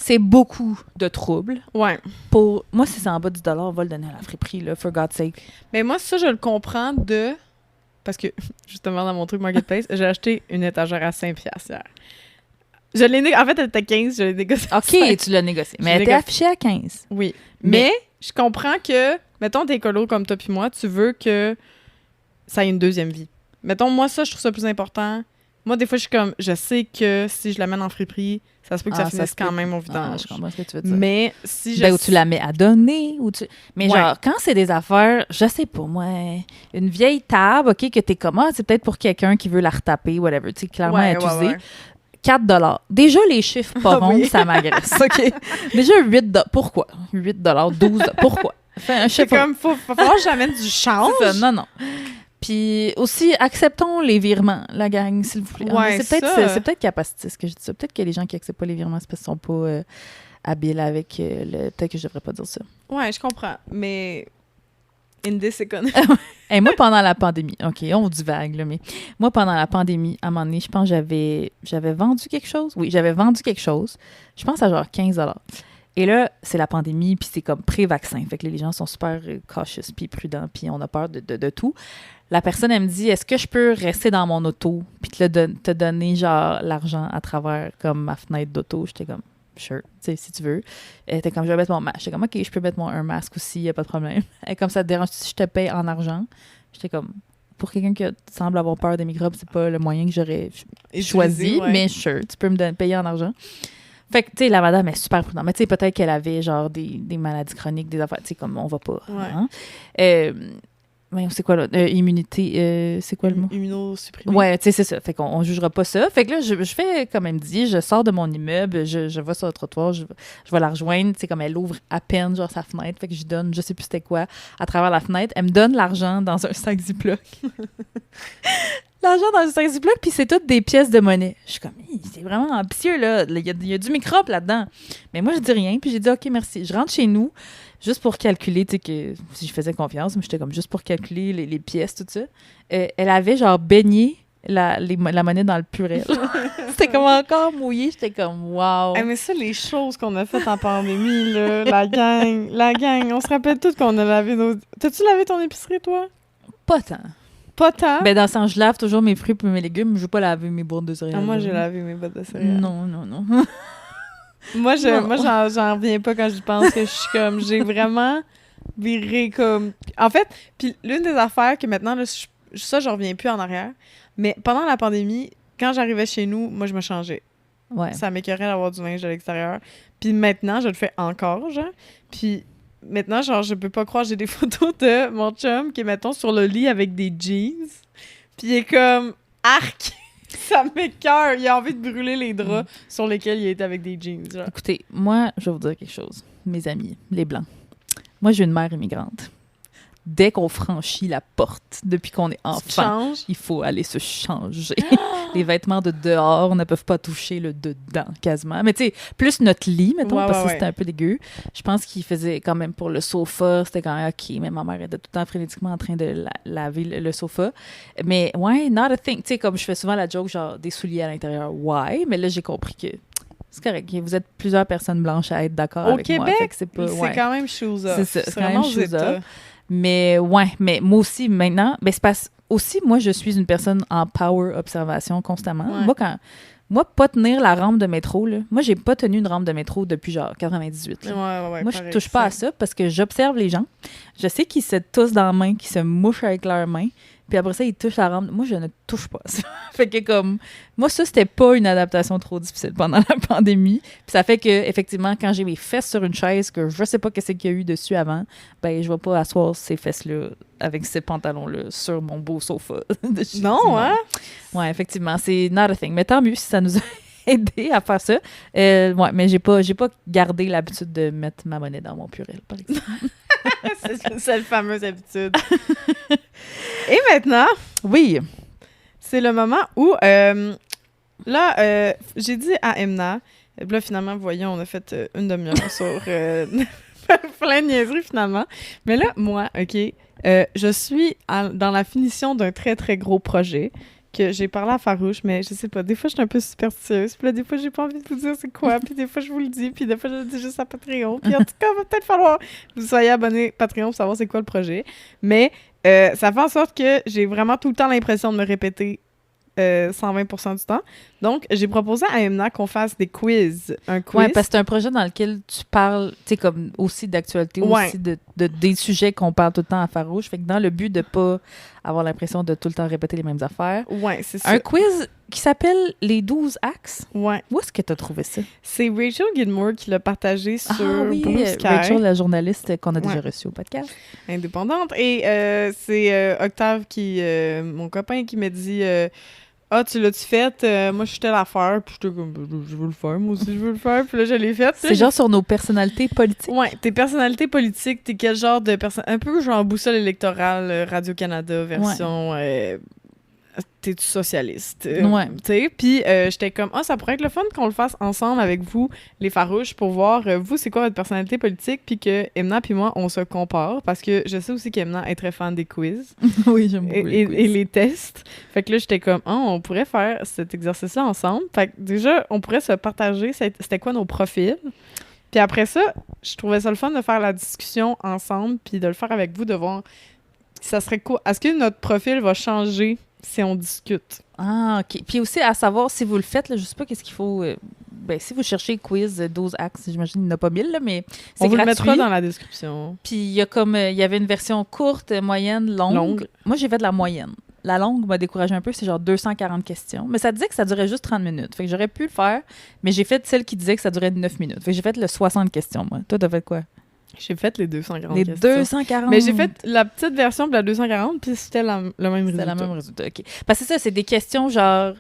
C'est beaucoup de troubles. Ouais. Pour moi, si c'est en bas de 10$, on va le donner à la friperie, là, for God's sake. Mais moi, ça, je le comprends de... Parce que, justement, dans mon truc Marketplace, j'ai acheté une étagère à 5$ hier. En fait, elle était 15$, je l'ai négociée à 5$. OK, tu l'as négocié. Mais elle était affichée à 15$. Oui. Mais je comprends que, mettons, t'es colo comme toi puis moi, tu veux que ça ait une deuxième vie. Mettons, moi, ça, je trouve ça plus important. Moi, des fois, je suis comme, je sais que si je l'amène en friperie, ça se peut que ça finisse quand même au vidange. Je comprends ce que tu veux dire. Mais si je... Ben, ou tu la mets à donner, ou tu... Mais Ouais. genre, quand c'est des affaires, je sais pas, moi, une vieille table, OK, que t'es comme, c'est peut-être pour quelqu'un qui veut la retaper, whatever, tu sais, clairement, elle est usée. 4$. Déjà, les chiffres pas ronds, ça m'agresse, OK? Déjà, 8$. Pourquoi? 8$, 12$. Pourquoi? Fais un C'est chiffre. comme, faut falloir que j'amène du change. C'est ça, non. Puis aussi, acceptons les virements, la gang, s'il vous plaît. Ouais, c'est peut-être ça. c'est peut-être capacitiste que je dis ça. Peut-être que les gens qui acceptent pas les virements, c'est parce qu'ils sont pas habiles avec le... Peut-être que je devrais pas dire ça. Ouais, je comprends. Mais in this economy... Hey, moi, pendant la pandémie, OK, on divague, là, mais moi, pendant la pandémie, à un moment donné, je pense que j'avais vendu quelque chose. Oui, j'avais vendu quelque chose. Je pense à genre 15$. Et là, c'est la pandémie, puis c'est comme pré-vaccin. Fait que les gens sont super cautious, puis prudents, puis on a peur de tout. La personne, elle me dit, est-ce que je peux rester dans mon auto, puis te donner, genre, l'argent à travers, comme, ma fenêtre d'auto? J'étais comme, sure, tu sais, si tu veux. Elle était comme, je vais mettre mon masque. J'étais comme, OK, je peux mettre un masque aussi, y a pas de problème. Elle comme, ça te dérange si je te paye en argent? J'étais comme, pour quelqu'un qui semble avoir peur des microbes, c'est pas le moyen que j'aurais choisi, ouais. mais sure, tu peux me payer en argent. Fait que, tu sais, la madame est super prudente. Mais tu sais, peut-être qu'elle avait, genre, des maladies chroniques, des affaires, tu sais, comme on va pas. Ouais. Hein? Mais c'est quoi, là? Immunité, c'est quoi le mot? Immunosupprimé. Ouais, tu sais, c'est ça. Fait qu'on jugera pas ça. Fait que là, je fais, comme elle me dit, je sors de mon immeuble, je vais sur le trottoir, je vais la rejoindre. Tu sais, comme elle ouvre à peine, genre, sa fenêtre. Fait que je donne, je sais plus c'était quoi, à travers la fenêtre. Elle me donne l'argent dans un sac Ziploc. L'argent dans un sac Ziploc, puis c'est toutes des pièces de monnaie. Je suis comme, c'est vraiment ambitieux, là. Il y a du microbe là-dedans. Mais moi, je dis rien, puis j'ai dit, OK, merci. Je rentre chez nous, juste pour calculer, tu sais, que si je faisais confiance, mais j'étais comme, juste pour calculer les pièces, tout ça. Elle avait, genre, baigné la monnaie dans le purel. C'était comme encore mouillé. J'étais comme, wow. Hey, mais ça, les choses qu'on a faites en pandémie, là, la gang, on se rappelle toutes qu'on a lavé nos... T'as-tu lavé ton épicerie, toi? Pas tant. Pas tant? Ben, dans le sens, je lave toujours mes fruits et mes légumes. Je veux pas laver mes boîtes de céréales. Moi, j'ai lavé mes bottes de céréales. Non. Moi, j'en reviens pas quand j'y pense que je suis comme... J'ai vraiment viré comme... En fait, puis l'une des affaires que maintenant, là, ça, je reviens plus en arrière, mais pendant la pandémie, quand j'arrivais chez nous, moi, je me changeais. Ouais. Ça m'écœurait d'avoir du linge à l'extérieur. Puis maintenant, je le fais encore, genre. Puis maintenant, genre, je peux pas croire, j'ai des photos de mon chum qui est, mettons, sur le lit avec des jeans. Puis il est comme arc. Ça m'écoeure. Il a envie de brûler les draps sur lesquels il était avec des jeans. Genre. Écoutez, moi, je vais vous dire quelque chose. Mes amis, les Blancs. Moi, j'ai une mère immigrante. Dès qu'on franchit la porte, depuis qu'on est enfant, il faut aller se changer. Les vêtements de dehors ne peuvent pas toucher le dedans, quasiment. Mais tu sais, plus notre lit, mettons, parce que c'était un peu dégueu. Je pense qu'il faisait quand même pour le sofa, c'était quand même OK, mais ma mère était tout le temps frénétiquement en train de laver le sofa. Mais ouais, not a thing. Tu sais, comme je fais souvent la joke, genre des souliers à l'intérieur, why? Mais là, j'ai compris que c'est correct. Vous êtes plusieurs personnes blanches à être d'accord avec moi. Au Québec, c'est quand même chose. C'est ça, c'est quand même chose. Mais ouais, mais moi aussi, maintenant, ben c'est parce aussi, moi, je suis une personne en power observation constamment. Ouais. Moi, pas tenir la rampe de métro, là. Moi, j'ai pas tenu une rampe de métro depuis genre 98. Ouais, moi, je touche pas à ça parce que j'observe les gens. Je sais qu'ils se toussent dans la main, qu'ils se mouchent avec leurs mains. Puis après ça, ils touchent la rampe. Moi, je ne touche pas à ça. Fait que comme... Moi, ça, c'était pas une adaptation trop difficile pendant la pandémie. Puis ça fait que, effectivement, quand j'ai mes fesses sur une chaise, que je sais pas qu'est-ce qu'il y a eu dessus avant, ben je vais pas asseoir ces fesses-là avec ces pantalons-là sur mon beau sofa. Non, hein? Ouais, effectivement, c'est not a thing. Mais tant mieux si ça nous a aidé à faire ça. Ouais, mais j'ai pas gardé l'habitude de mettre ma monnaie dans mon purel, par exemple. C'est cette fameuse habitude. Et maintenant, oui, c'est le moment où, j'ai dit à Emna, là, finalement, voyons, on a fait une demi-heure sur plein de niaiseries, finalement. Mais là, moi, OK, je suis dans la finition d'un très, très gros projet que j'ai parlé à Farouche, mais je sais pas, des fois, je suis un peu superstitieuse, puis là, des fois, j'ai pas envie de vous dire c'est quoi, puis des fois, je vous le dis, puis des fois, je le dis juste à Patreon, puis en tout cas, il va peut-être falloir que vous soyez abonnés Patreon pour savoir c'est quoi le projet. Mais ça fait en sorte que j'ai vraiment tout le temps l'impression de me répéter 120% du temps. Donc, j'ai proposé à Emna qu'on fasse des quiz. Un quiz. Oui, parce que c'est un projet dans lequel tu parles, tu sais, comme aussi d'actualité, aussi des sujets qu'on parle tout le temps à Farouche. Fait que dans le but de pas avoir l'impression de tout le temps répéter les mêmes affaires. Ouais, c'est ça. Un quiz qui s'appelle Les 12 axes. Ouais. Où est-ce que tu as trouvé ça? C'est Rachel Gilmore qui l'a partagé sur Blue Sky. Rachel, la journaliste qu'on a déjà reçue au podcast. Indépendante. Et c'est Octave, mon copain, qui m'a dit... Ah, tu l'as-tu fait? Moi, je suis telle affaire. Puis j'étais comme, je veux le faire. Moi aussi, je veux le faire. Puis là, je l'ai fait. C'est genre sur nos personnalités politiques? Ouais, tes personnalités politiques, t'es quel genre de personne? Un peu genre boussole électorale, Radio-Canada, version... t'es-tu socialiste? Ouais. Tu sais, puis j'étais comme, ça pourrait être le fun qu'on le fasse ensemble avec vous, les Farouches, pour voir, vous, c'est quoi votre personnalité politique, puis que Emna puis moi, on se compare, parce que je sais aussi qu'Emna est très fan des quiz. Oui, j'aime beaucoup les quiz. Et les tests. Fait que là, j'étais comme, on pourrait faire cet exercice-là ensemble. Fait que déjà, on pourrait se partager c'était quoi nos profils. Puis après ça, je trouvais ça le fun de faire la discussion ensemble, puis de le faire avec vous, de voir ça serait quoi. Est-ce que notre profil va changer si on discute? Ah, OK. Puis aussi, à savoir, si vous le faites, là, je sais pas qu'est-ce qu'il faut... si vous cherchez quiz 12 axes, j'imagine qu'il n'y en a pas 1000, là, mais c'est on vous gratuit. le mettra dans la description. Puis il y avait une version courte, moyenne, longue. Moi, j'ai fait de la moyenne. La longue m'a découragée un peu, c'est genre 240 questions. Mais ça disait que ça durait juste 30 minutes. Fait que j'aurais pu le faire, mais j'ai fait celle qui disait que ça durait 9 minutes. Fait que j'ai fait le 60 questions, moi. Toi, t'as fait quoi? J'ai fait les 240 les questions. 240. Mais j'ai fait la petite version de la 240, puis c'était le même résultat. C'était le même résultat, OK. Parce que c'est ça, c'est des questions genre...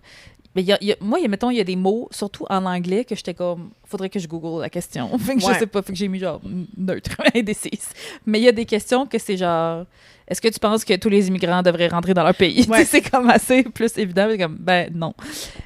Mais moi, mettons, il y a des mots, surtout en anglais, que j'étais comme... Faudrait que je google la question. Fait que je sais pas, fait que j'ai mis genre neutre, indécise. Mais il y a des questions que c'est genre... Est-ce que tu penses que tous les immigrants devraient rentrer dans leur pays? Ouais. C'est comme assez plus évident. Mais comme, non.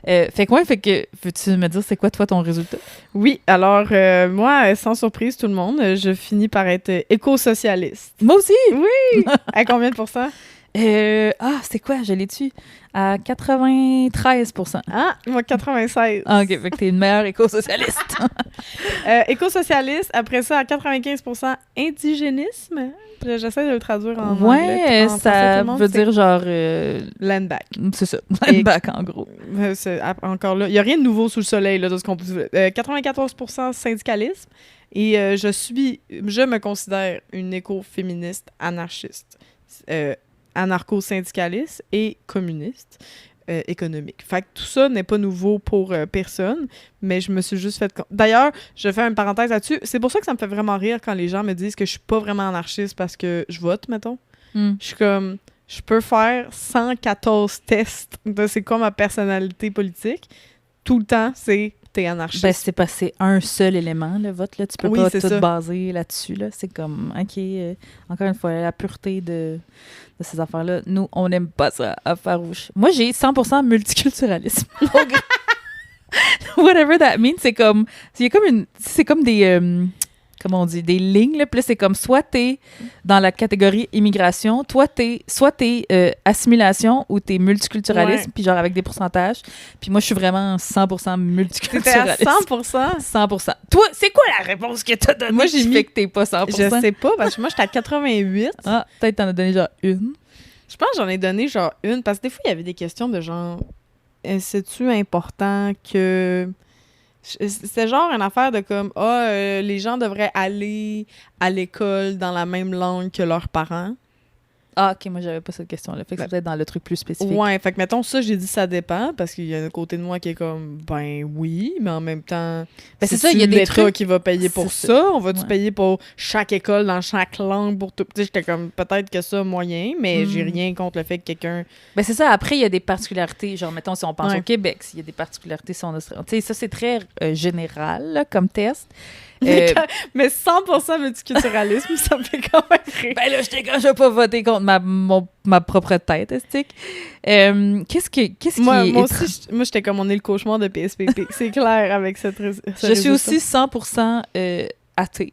Fait que veux-tu me dire c'est quoi, toi, ton résultat? Oui, alors, moi, sans surprise, tout le monde, je finis par être éco-socialiste. Moi aussi! Oui! À combien de pourcents? C'est quoi? Je l'ai tué à 93%. Ah, moi, 96. Ah, OK, fait que t'es une meilleure éco-socialiste. Éco-socialiste, après ça, à 95% indigénisme. J'essaie de le traduire en anglais. Ouais, ça veut dire genre... land back. C'est ça, land back, en gros. Encore là, il n'y a rien de nouveau sous le soleil, là, de ce qu'on peut... 94% syndicalisme. Et je me considère une éco-féministe anarchiste. Anarcho-syndicaliste et communiste économique. Fait que tout ça n'est pas nouveau pour personne, mais je me suis juste fait... D'ailleurs, je fais une parenthèse là-dessus. C'est pour ça que ça me fait vraiment rire quand les gens me disent que je suis pas vraiment anarchiste parce que je vote, mettons. Je suis comme... je peux faire 114 tests de c'est quoi ma personnalité politique. Tout le temps, t'es anarchiste. Ben, c'est passé un seul élément, le vote. Là. Tu peux Oui, pas c'est tout ça. baser là-dessus. Là. C'est comme, OK, encore une fois, la pureté de ces affaires-là. Nous, on n'aime pas ça à farouche. Moi, j'ai 100% multiculturalisme. Whatever that means, c'est comme des... comment on dit, des lignes, là. Puis là, c'est comme soit t'es dans la catégorie immigration, soit t'es assimilation ou t'es multiculturalisme, puis genre avec des pourcentages. Puis moi, je suis vraiment 100% multiculturaliste. T'étais à 100%? 100%. Toi, c'est quoi la réponse que t'as donnée? Moi, j'ai qui mis- fait que t'es pas 100%. Je sais pas, parce que moi, j'étais à 88. Ah, peut-être t'en as donné genre une. Je pense que j'en ai donné genre une, parce que des fois, il y avait des questions de genre, c'est-tu important que... C'était genre une affaire de comme, les gens devraient aller à l'école dans la même langue que leurs parents. Ah, OK, moi, j'avais pas cette question-là. Fait que c'est peut-être dans le truc plus spécifique. Ouais, fait que mettons ça, j'ai dit ça dépend, parce qu'il y a un côté de moi qui est comme, ben oui, mais en même temps, Ben, c'est ça, il y a des l'État trucs... qui va payer pour C'est ça. On va-tu Ouais. payer pour chaque école dans chaque langue pour tout? Tu sais, j'étais comme, peut-être que ça, moyen, mais j'ai rien contre le fait que quelqu'un... Ben c'est ça. Après, il y a des particularités. Genre, mettons, si on pense Ouais. au Québec, s'il y a des particularités, si on tu sais, ça, c'est très général là, comme test. Mais 100% multiculturalisme, ça me fait quand même rire. Ben là, je vais pas voter contre ma propre tête, estique. Qu'est-ce qui Moi est aussi, moi, j'étais comme, on est le cauchemar de PSPP. C'est clair avec cette Je suis aussi 100% athée.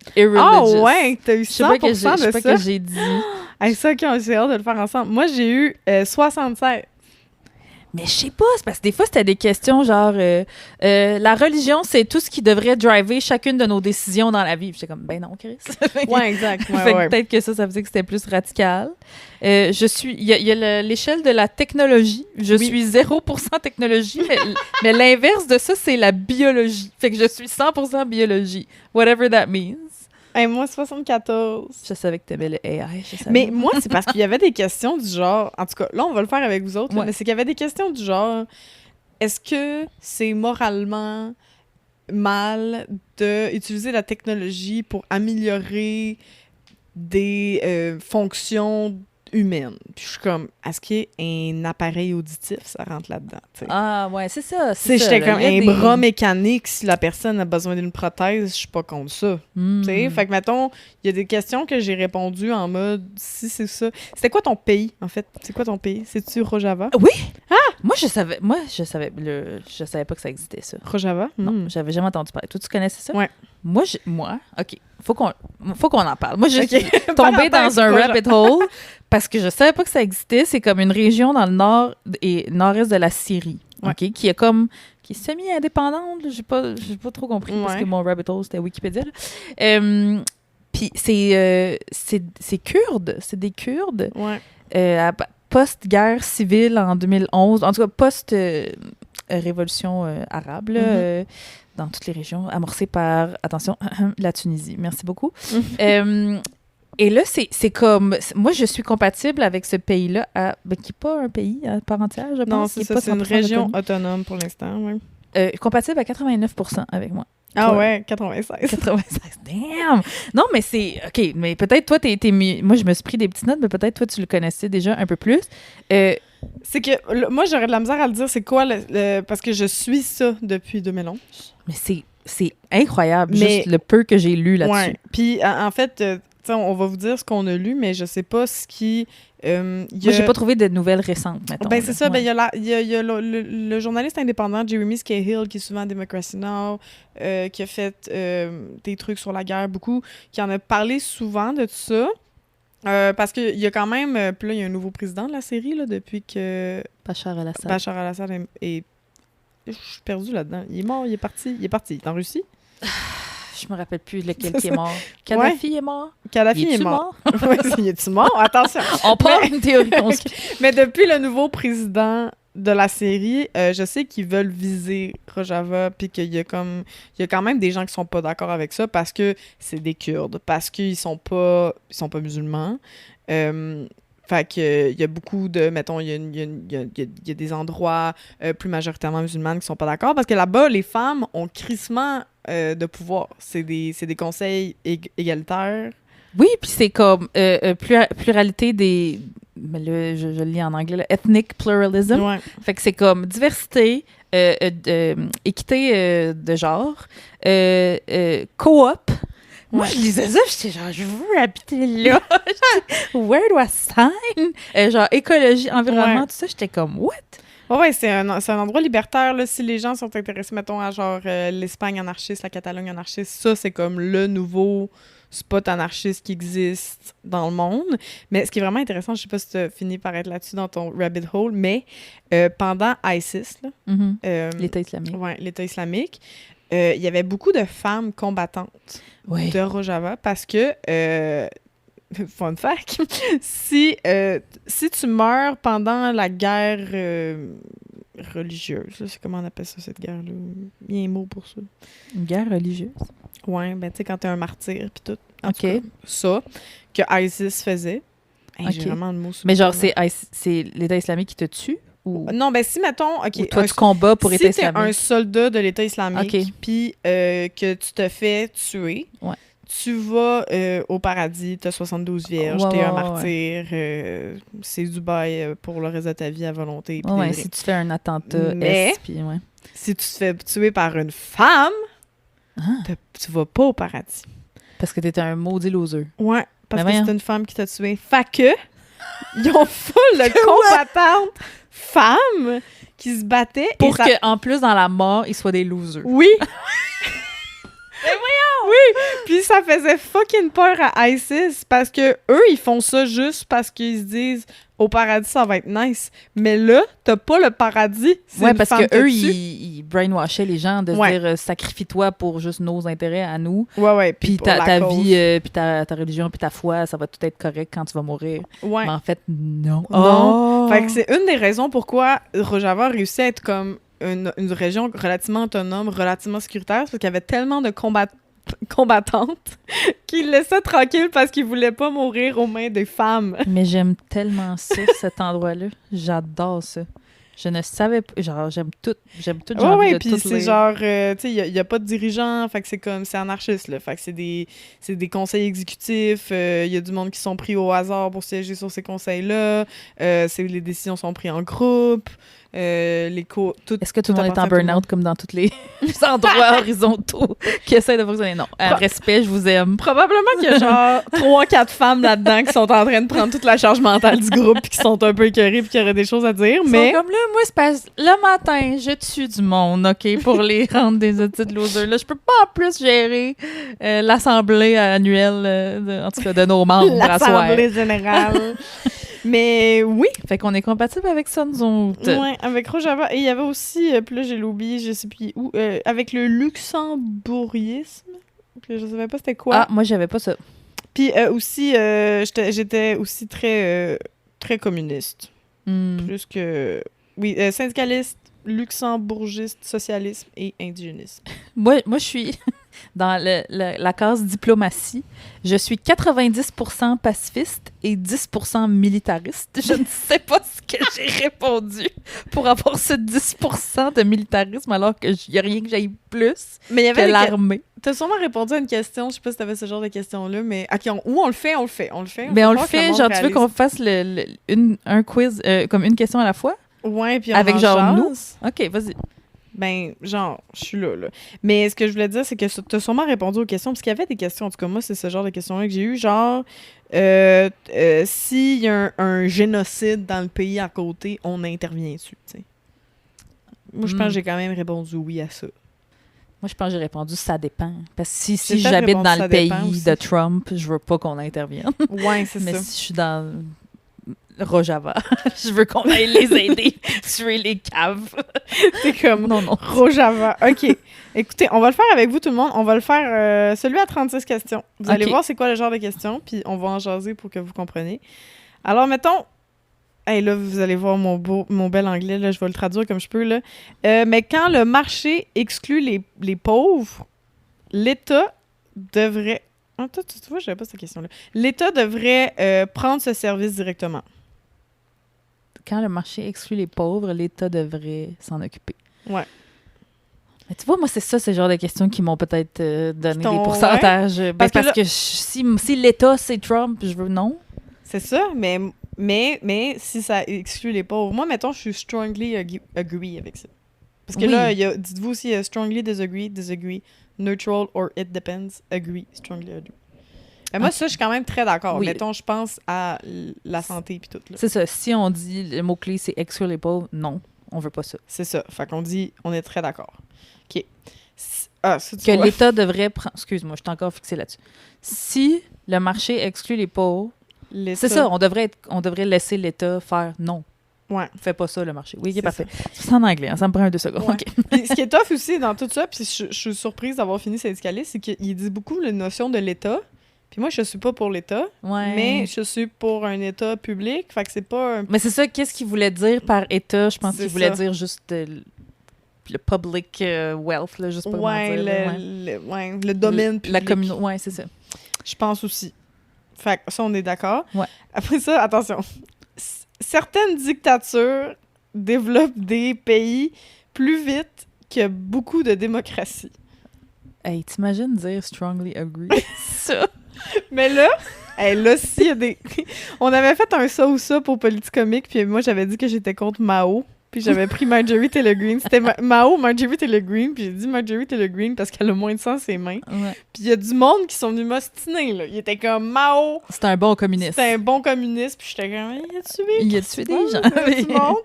Ah Irreligious. ouais, t'as eu 100% Je sais pas que de ça? j'ai dit. Hey, ça, OK, j'ai hâte de le faire ensemble. Moi, j'ai eu 67. Mais je sais pas, c'est parce que des fois, c'était des questions genre la religion, c'est tout ce qui devrait driver chacune de nos décisions dans la vie. J'étais comme, ben non, Chris. Ouais, exact. Ouais, Fait que ouais. peut-être que ça faisait que c'était plus radical. Il y a l'échelle de la technologie. Je suis 0% technologie, mais l'inverse de ça, c'est la biologie. Fait que je suis 100% biologie. Whatever that means. Hey, moi, 74. Je savais que t'aimais le AI. Je savais. Mais moi, c'est parce qu'il y avait des questions du genre... En tout cas, là, on va le faire avec vous autres, là, Ouais. mais c'est qu'il y avait des questions du genre... Est-ce que c'est moralement mal d'utiliser la technologie pour améliorer des fonctions humaines? Puis je suis comme, est-ce qu'un appareil auditif, ça rentre là-dedans? T'sais? Ah, ouais, c'est ça. C'est ça, j'étais là. comme Il y a un des- bras mécanique, si la personne a besoin d'une prothèse, je suis pas contre ça. Hmm. Tu sais, fait que mettons, il y a des questions que j'ai répondues en mode si c'est ça. C'était quoi ton pays en fait? C'est quoi ton pays? C'est-tu Rojava? Oui! Moi, je savais pas que ça existait, ça. Rojava? Non, j'avais jamais entendu parler. Toi, tu connaissais ça? Ouais. Moi, OK, faut qu'on en parle. Moi, je Ok. suis tombée Parenthèse, dans un Rojava. rabbit hole parce que je savais pas que ça existait. C'est comme une région dans le nord et nord-est de la Syrie, Ouais. OK, qui est semi-indépendante. Là. J'ai pas trop compris parce Ouais. que mon rabbit hole, c'était Wikipédia. là. Puis c'est kurde. C'est des Kurdes. Ouais. Post-guerre civile en 2011, en tout cas post-révolution arabe, là, dans toutes les régions, amorcée par, attention, la Tunisie. Merci beaucoup. Et là, c'est comme... Moi, je suis compatible avec ce pays-là, qui n'est pas un pays à part entière, je pense. Non, qui c'est est ça, pas c'est une 100% région reconnu. autonome pour l'instant, ouais. Compatible à 89% avec moi. Ah Toi. ouais, 96. 96, damn! Non, mais c'est... OK, mais peut-être toi, moi, je me suis pris des petites notes, mais peut-être toi, tu le connaissais déjà un peu plus. C'est que moi, j'aurais de la misère à le dire, c'est quoi parce que je suis ça depuis 2011. Mais c'est incroyable, Mais- juste le peu que j'ai lu là-dessus. Ouais. Puis en fait, tu sais, on va vous dire ce qu'on a lu, mais je sais pas ce qui. Il y a- Moi, j'ai pas trouvé de nouvelles récentes, mettons. Ben, là. c'est ça. Ben, Ouais. il y a le journaliste indépendant Jeremy Scahill, qui est souvent à Democracy Now!, qui a fait des trucs sur la guerre, beaucoup, qui en a parlé souvent de tout ça. Parce qu'il y a quand même... Puis là, il y a un nouveau président de la série, là, depuis que Bachar el-Assad. Bachar al-Assad est... Je suis perdue là-dedans. Il est mort, il est parti. Il est en Russie. Je me rappelle plus lequel C'est qui est ça. mort. Kadhafi est mort? Kadhafi est Es-tu mort. Ouais, il est-tu mort? Attention. On part une théorie conspiratoire. Mais depuis le nouveau président de la série, je sais qu'ils veulent viser Rojava, puis qu'il y a quand même des gens qui sont pas d'accord avec ça parce que c'est des Kurdes, parce qu'ils sont pas musulmans. Fait que il y a beaucoup de, mettons, il y a des endroits plus majoritairement musulmans qui sont pas d'accord parce que là-bas, les femmes ont crissement de pouvoir. C'est des égalitaires. Oui, puis c'est comme pluralité mais là, je le lis en anglais, là, ethnic pluralism. Ouais. Fait que c'est comme diversité, équité de genre, coop. Moi, Ouais. je lisais ça, j'étais genre, je veux habiter là. Where do I sign? Genre, écologie, environnement, Ouais. tout ça, j'étais comme, what? Ouais, c'est un endroit libertaire, là. Si les gens sont intéressés, mettons, à genre l'Espagne anarchiste, la Catalogne anarchiste, ça, c'est comme le nouveau spot anarchiste qui existe dans le monde. Mais ce qui est vraiment intéressant, je sais pas si tu as fini par être là-dessus dans ton rabbit hole, mais pendant ISIS, là, L'État islamique. ouais, l'État islamique, il y avait beaucoup de femmes combattantes Oui. de Rojava parce que, fun fact, si tu meurs pendant la guerre religieuse, là, c'est comment on appelle ça, cette guerre-là? Il y a un mot pour ça. Une guerre religieuse. Ouais, ben tu sais, quand t'es un martyr puis tout. En OK. tout cas, ça, que ISIS faisait. Hey, J'ai OK. vraiment le mot sur Mais le genre, cerveau. c'est l'État islamique qui te tue? Ou, Non, ben si, mettons, OK, ou toi, un- tu combats pour si État t'es un islamique? soldat de l'État islamique, OK. puis que tu te fais tuer, Ouais. tu vas au paradis, t'as 72 vierges, Ouais, t'es ouais, un ouais, martyr, c'est Dubaï pour le reste de ta vie à volonté. puis Ouais, des si vrais. tu fais un attentat Mais- S, puis ouais. Si tu te fais tuer par une femme, Ah, tu vas pas au paradis. parce que t'étais un maudit loser. Ouais, parce Mais que voyons. c'est une femme qui t'a tué. Fait que, ils ont full de combattantes femmes qui se battaient. et Pour ça- qu'en plus, dans la mort, ils soient des losers. Oui! Oui! Puis ça faisait fucking peur à ISIS parce que eux, ils font ça juste parce qu'ils se disent au paradis, ça va être nice. Mais là, t'as pas le paradis. si Ouais, une parce femme que te eux, tue. ils brainwashaient les gens de se Ouais. dire sacrifie-toi pour juste nos intérêts à nous. Ouais. Puis pour la ta cause. vie, puis ta religion, puis ta foi, ça va tout être correct quand tu vas mourir. Ouais. Mais en fait, non. Non. Oh! Fait que c'est une des raisons pourquoi Rojava a réussi à être comme une région relativement autonome, relativement sécuritaire, parce qu'il y avait tellement de combattantes qu'ils laissaient tranquille parce qu'ils voulaient pas mourir aux mains des femmes. Mais j'aime tellement ça, cet endroit-là. J'adore ça. Je ne savais pas. Genre, j'aime tout. J'aime tout. J'ai Ouais, envie de puis tout c'est lire. genre, tu sais, il y a pas de dirigeant, fait que c'est anarchiste, là. Fait que c'est des conseils exécutifs, il y a du monde qui sont pris au hasard pour siéger sur ces conseils-là, les décisions sont prises en groupe, tout Est-ce que tout le monde est en appartient à tout le burn-out comme dans tous les endroits horizontaux qui essaient de fonctionner? Non. Respect, je vous aime. Probablement qu'il y a genre 3-4 femmes là-dedans qui sont en train de prendre toute la charge mentale du groupe puis qui sont un peu écœurées puis qui auraient des choses à dire, Ils mais... sont comme là, moi, c'est parce le matin, je tue du monde, OK, pour les rendre des petites losers. Là, je peux pas en plus gérer l'assemblée annuelle, en tout cas, de nos membres à soir. L'Assemblée générale. Mais oui, Fait qu'on est compatible avec ça, nous autres. ouais, avec Rojava. Et il y avait aussi, puis là, j'ai oublié, je sais plus où, avec le luxembourgisme. Que je savais pas c'était quoi. Ah, moi, j'avais pas ça. Puis aussi, j'étais aussi très communiste. Hmm. Plus que... Oui, syndicaliste, luxembourgiste, socialisme et indigénisme. Moi, je suis dans la case diplomatie. Je suis 90% pacifiste et 10% militariste. Je ne sais pas ce que j'ai répondu pour avoir ce 10% de militarisme alors qu'il n'y a rien que j'aille plus Mais il y que avait... l'armée. T'as sûrement répondu à une question, je sais pas si t'avais ce genre de questions-là, mais... OK, on le fait. Mais on le voir fait, comment genre, tu veux réalise. qu'on fasse un quiz, comme une question à la fois? Ouais, puis on Avec en genre jase. nous? OK, vas-y. Ben, genre, je suis là. Mais ce que je voulais dire, c'est que tu as sûrement répondu aux questions, parce qu'il y avait des questions. En tout cas, moi, c'est ce genre de questions-là que j'ai eu. Genre, s'il y a un génocide dans le pays à côté, on intervient dessus, tu sais. Moi, je pense que j'ai quand même répondu oui à ça. Moi, je pense que j'ai répondu ça dépend. Parce que si J'ai peut-être j'habite répondu dans ça le pays dépend aussi. de Trump, je veux pas qu'on intervienne. Ouais, c'est Mais ça. si je suis dans Rojava, je veux qu'on aille les aider, tuer les caves. C'est comme Non, non. Rojava. OK. Écoutez, on va le faire avec vous, tout le monde. On va le faire celui à 36 questions. Vous allez OK. voir c'est quoi le genre de questions, puis on va en jaser pour que vous compreniez. Alors, mettons... Hey, là, vous allez voir mon bel anglais, là, je vais le traduire comme je peux, là. Mais quand le marché exclut les pauvres, l'État devrait... Ah, toi, tu vois, je n'avais pas cette question-là. L'État devrait prendre ce service directement. Quand le marché exclut les pauvres, l'État devrait s'en occuper. Ouais. Mais tu vois, moi, c'est ça, ce genre de questions qui m'ont peut-être donné Ton- des pourcentages. Parce que là- Si l'État, c'est Trump, je veux non. C'est ça, mais Mais si ça exclut les pauvres, moi, mettons, je suis strongly agree avec ça. Parce que Oui. là, dites-vous aussi strongly disagree, neutral or it depends, agree, strongly agree. Moi, ça, je suis quand même très d'accord. Oui. Mettons, je pense à la santé puis tout. Là. C'est ça. Si on dit le mot-clé, c'est exclure les pauvres, non, on veut pas ça. C'est ça. Fait qu'on dit, on est très d'accord. OK. Ça, tu Que vois. l'État devrait prendre... Excuse-moi, je suis encore fixée là-dessus. Si le marché exclut les pauvres, c'est ça, on devrait laisser l'État faire non. Ouais. Fais pas ça, le marché. Oui, C'est parfait. C'est en anglais, hein, ça me prend 2 secondes. Ouais. OK. Puis, ce qui est tough aussi dans tout ça, puis je suis surprise d'avoir fini syndicaliste, c'est qu'il dit beaucoup la notion de l'État. Puis moi, je suis pas pour l'État, Ouais. mais je suis pour un État public. Fait que c'est pas... Mais c'est ça, qu'est-ce qu'il voulait dire par État? Je pense C'est qu'il voulait ça. dire juste le public wealth, là, juste pas Ouais, comment dire. le domaine public. La communauté, ouais, c'est ça. Je pense aussi. Fait que ça, on est d'accord. Ouais. Après ça, attention. Certaines dictatures développent des pays plus vite que beaucoup de démocraties. Hey, t'imagines dire strongly agree? Ça. Mais là, là, s'il y a des... On avait fait un ça ou ça pour Politicomique, puis moi, j'avais dit que j'étais contre Mao, puis j'avais pris Marjorie Taylor Greene. C'était Mao, Marjorie Taylor Greene, puis j'ai dit Marjorie Taylor Greene parce qu'elle a moins de sang à ses mains. Ouais. Puis il y a du monde qui sont venus m'ostiner, là. Ils étaient comme Mao, C'est un bon communiste. c'était un bon communiste, puis j'étais comme, il a tué. Il a tué des Ouais, gens. il y a du monde.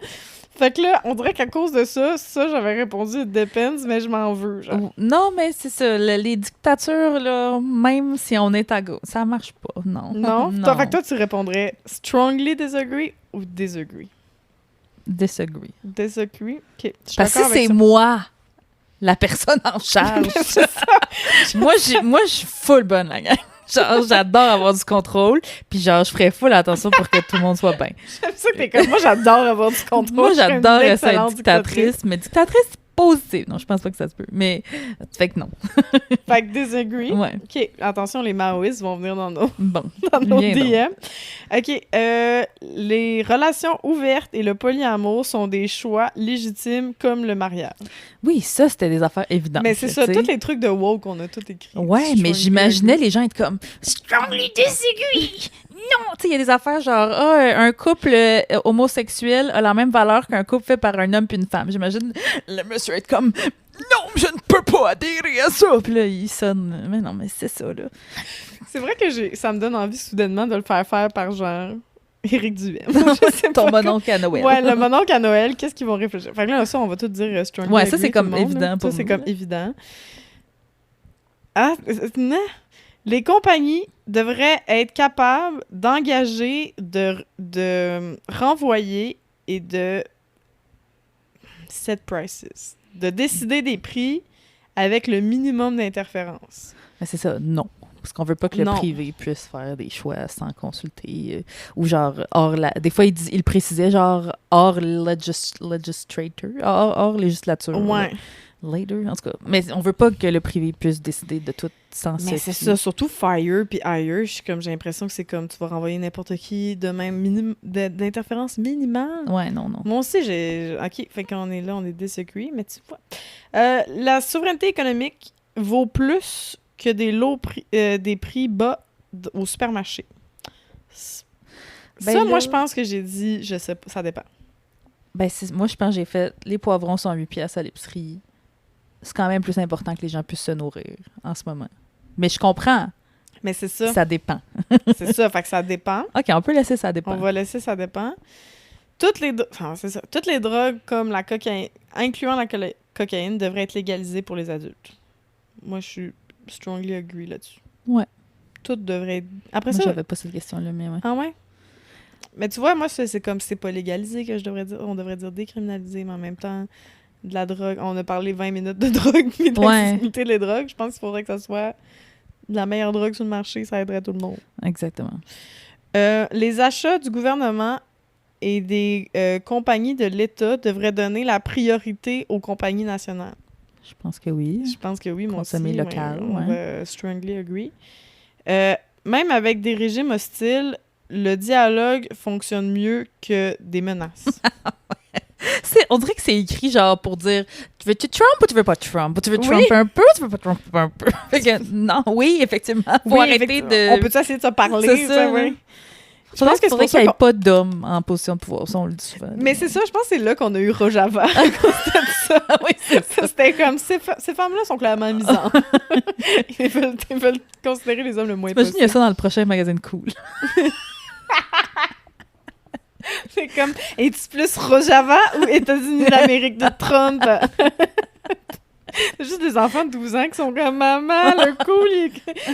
Fait que là, on dirait qu'à cause de ça, j'avais répondu it depends, mais je m'en veux, genre. Non, mais c'est ça. Les dictatures, là, même si on est à gauche, ça marche pas. Non. Non? non. Fait que toi, tu répondrais strongly disagree ou disagree? Disagree. Disagree? OK. Je suis Parce que d'accord avec c'est ça. moi, la personne en charge. C'est ça. moi, je suis full bonne, la gang. Genre, j'adore avoir du contrôle. Puis genre, je ferais full attention pour que tout le monde soit bien. J'aime ça que t'es comme, moi, j'adore avoir du contrôle. Moi, Je serais une j'adore être excellente dictatrice, mais dictatrice positive. Non, je pense pas que ça se peut. Mais, fait que non. Fait que disagree. Ouais. OK. Attention, les maoïstes vont venir dans nos Bon. DM. Viens OK. Les relations ouvertes et le polyamour sont des choix légitimes comme le mariage. Oui, ça, c'était des affaires évidentes. Mais c'est là, ça, tu sais. tous les trucs de woke qu'on a tout écrit. Ouais, mais j'imaginais les gens être comme strongly disagree. Non, tu sais, il y a des affaires genre un couple homosexuel a la même valeur qu'un couple fait par un homme puis une femme. J'imagine le monsieur être comme non, je ne peux pas adhérer à ça. Puis là, il sonne. Mais non, mais c'est ça là. C'est vrai que ça me donne envie soudainement de le faire par genre Éric Duhem. Je sais Ton pas mononcle à Noël. Ouais, le mononcle à Noël, qu'est-ce qu'ils vont réfléchir? Fait que là, ça, on va tout dire strongly Ouais, ça, agree, c'est comme tout le monde, évident là. pour Ça, c'est nous, comme là. évident. Ah, non. Les compagnies devraient être capables d'engager, de renvoyer et de set prices. De décider des prix avec le minimum d'interférence. Mais c'est ça, non. Parce qu'on veut pas que le Non. privé puisse faire des choix sans consulter. Ou genre, des fois, il précisait genre hors legislature, hors législature. Ouais. Later, en tout cas. Mais on veut pas que le privé puisse décider de tout sans Mais c'est ça, surtout Fire puis Hire, j'ai l'impression que c'est comme tu vas renvoyer n'importe qui de même d'interférence minimale. Ouais, non. Moi aussi, OK, fait qu'on est là, on est disagree, mais tu vois. La souveraineté économique vaut plus que des prix bas au supermarché. Ben Ça, là- moi, je pense que j'ai dit, je sais pas, ça dépend. Ben, moi, je pense que j'ai fait les poivrons sont 8 piastres à l'épicerie. C'est quand même plus important que les gens puissent se nourrir en ce moment. Mais je comprends. Mais c'est ça, Ça dépend. c'est ça, fait que ça dépend. OK, on peut laisser ça dépend. On va laisser ça dépend. C'est ça. Toutes les drogues comme la cocaïne, incluant la cocaïne, devraient être légalisées pour les adultes. Moi, je suis strongly agree là-dessus. Ouais. Tout devrait être... Après Moi, ça... j'avais pas cette question-là, mais ouais. Ah ouais? Mais tu vois, moi, c'est comme c'est pas légalisé que je devrais dire. On devrait dire décriminalisé, mais en même temps, de la drogue. On a parlé 20 minutes de drogue, puis d'accessibilité des drogues. Je pense qu'il faudrait que ça soit de la meilleure drogue sur le marché. Ça aiderait tout le monde. Exactement. Les achats du gouvernement et des compagnies de l'État devraient donner la priorité aux compagnies nationales. Je pense que oui. Je pense que oui, moi aussi. Consommer local, On ouais. va strongly agree. Même avec des régimes hostiles, le dialogue fonctionne mieux que des menaces. On dirait que c'est écrit genre pour dire tu veux-tu Trump ou tu veux pas Trump? Ou tu veux Oui. Trump un peu ou tu veux pas Trump un peu? Fait que, non, oui, effectivement. Faut Oui, arrêter effectivement. de... On peut essayer de se parler? C'est ça, oui. Je pense que c'est faudrait pour ça qu'il n'y ait qu'on- pas d'hommes en position de pouvoir. Ça, on le dit souvent. Mais c'est ça, je pense que c'est là qu'on a eu Rojava. à cause de ça. oui, c'est Ça, c'était comme, ces femmes-là sont clairement misantes. ils veulent considérer les hommes le moins T'imagines, il y a possible. ça dans le prochain magazine Cool. C'est comme, es-tu plus Rojava ou États-Unis d'Amérique de Trump? C'est juste des enfants de 12 ans qui sont comme, maman, le cool,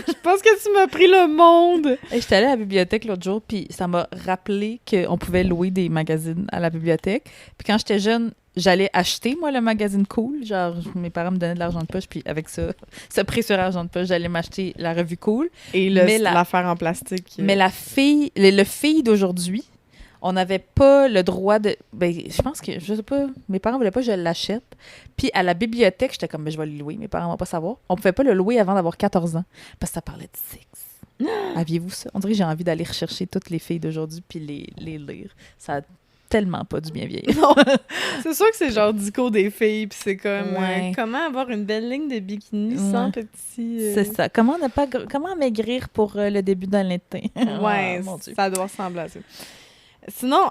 je pense que tu m'as pris le monde. Hey, j'étais allée à la bibliothèque l'autre jour, puis ça m'a rappelé qu'on pouvait louer des magazines à la bibliothèque. Puis quand j'étais jeune, j'allais acheter, moi, le magazine Cool. Genre, mes parents me donnaient de l'argent de poche, puis avec ça, ce précieux argent de poche, j'allais m'acheter la revue Cool. Et Mais l'affaire en plastique. Mais le fille d'aujourd'hui, on n'avait pas le droit de... Ben, je pense que, je sais pas, mes parents voulaient pas que je l'achète. Puis à la bibliothèque, j'étais comme, ben, je vais le louer, mes parents vont pas savoir. On pouvait pas le louer avant d'avoir 14 ans, parce que ça parlait de sexe. Aviez-vous ça? On dirait que j'ai envie d'aller rechercher toutes les filles d'aujourd'hui puis les lire. Ça a tellement pas du bien vieillir. Non, c'est sûr que c'est genre dico des filles, puis c'est comme Ouais. comment avoir une belle ligne de bikini sans Ouais. petit. C'est ça. Comment maigrir pour le début d'un été? Ouais, Ah, mon Dieu. ça doit ressembler à ça. Sinon,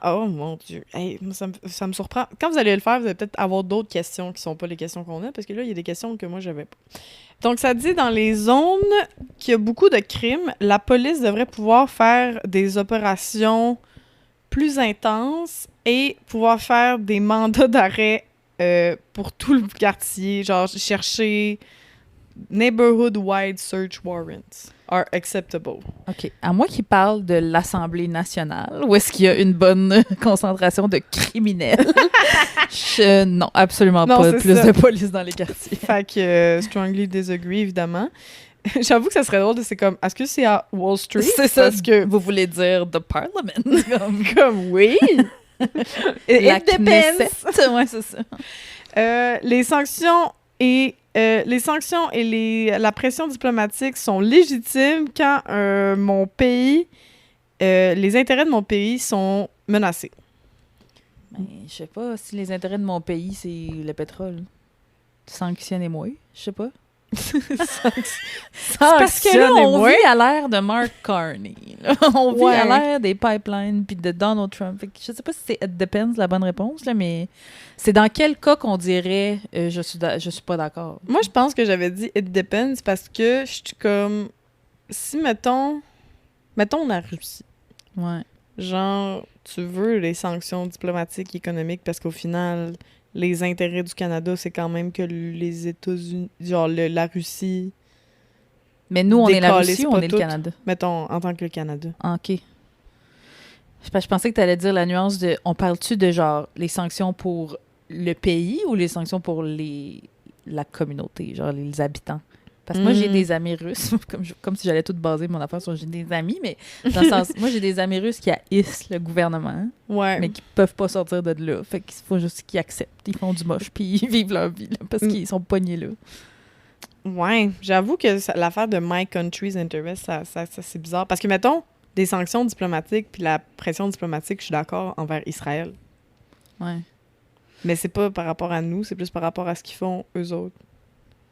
oh mon Dieu, hey, moi, ça me surprend. Quand vous allez le faire, vous allez peut-être avoir d'autres questions qui sont pas les questions qu'on a, parce que là, il y a des questions que moi, j'avais pas. Donc, ça dit, dans les zones qui a beaucoup de crimes, la police devrait pouvoir faire des opérations plus intenses et pouvoir faire des mandats d'arrêt pour tout le quartier, genre chercher neighborhood-wide search warrants are acceptable. OK. À moi qui parle de l'Assemblée nationale, où est-ce qu'il y a une bonne concentration de criminels, non, absolument Non, pas c'est plus ça. de police dans les quartiers. Fait que strongly disagree, évidemment. J'avoue que ça serait drôle, c'est comme, est-ce que c'est à Wall Street? C'est ça, Parce que, vous voulez dire the Parliament. comme oui! La It depends! Knesset. Ouais, c'est ça. Les sanctions et la pression diplomatique sont légitimes quand mon pays, les intérêts de mon pays sont menacés. Ben, je sais pas si les intérêts de mon pays, c'est le pétrole. Sanctionnez-moi, je sais pas. Parce que là, on vit à l'ère de Mark Carney. là. On vit à l'ère des pipelines puis de Donald Trump. Fait que je sais pas si c'est It Depends la bonne réponse, là, mais c'est dans quel cas qu'on dirait je suis pas d'accord. Moi, je pense que j'avais dit it depends parce que je suis comme, si mettons la Russie. Ouais. Genre, tu veux les sanctions diplomatiques et économiques parce qu'au final, les intérêts du Canada, c'est quand même que les États-Unis, genre la Russie, Mais nous, on est la Décalisse Russie ou pas on est tout. le Canada? mettons, en tant que le Canada. Ah, OK. Je pensais que tu allais dire la nuance de... On parle-tu de genre les sanctions pour le pays ou les sanctions pour la communauté, genre les habitants? Parce que moi, j'ai des amis russes, comme si j'allais tout baser mon affaire sur j'ai des amis, mais dans le sens, moi, j'ai des amis russes qui haïssent le gouvernement, Ouais. mais qui peuvent pas sortir de là. Fait qu'il faut juste qu'ils acceptent. Ils font du moche, puis ils vivent leur vie, là, parce qu'ils sont pognés là. Ouais. J'avoue que l'affaire de My Country's Interest, ça c'est bizarre. Parce que, mettons, des sanctions diplomatiques puis la pression diplomatique, je suis d'accord envers Israël. Ouais. Mais c'est pas par rapport à nous, c'est plus par rapport à ce qu'ils font eux autres.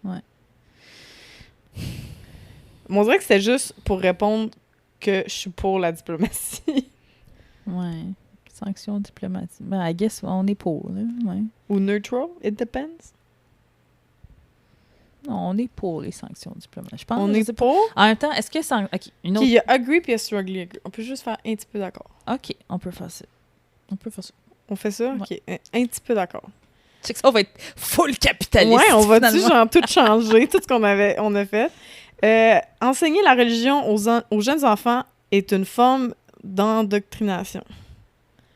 Ouais. Mais on dirait que c'était juste pour répondre que je suis pour la diplomatie. Ouais. Sanctions diplomatiques. Ben, I guess on est pour, là. Ouais. Ou neutral, it depends. Non, on est pour les sanctions diplomatiques. Je pense. On je est sais pas. pour. En même temps, est-ce que ça... OK, une autre... Il y a agree puis il y a struggle. On peut juste faire un petit peu d'accord. OK, on peut faire ça. On peut faire ça. On fait ça? Ouais. OK. Un petit peu d'accord. Je sais que ça va être full capitaliste. Ouais, on va-tu finalement. genre tout changer, tout ce qu'on a fait? Enseigner la religion aux jeunes enfants est une forme d'endoctrination.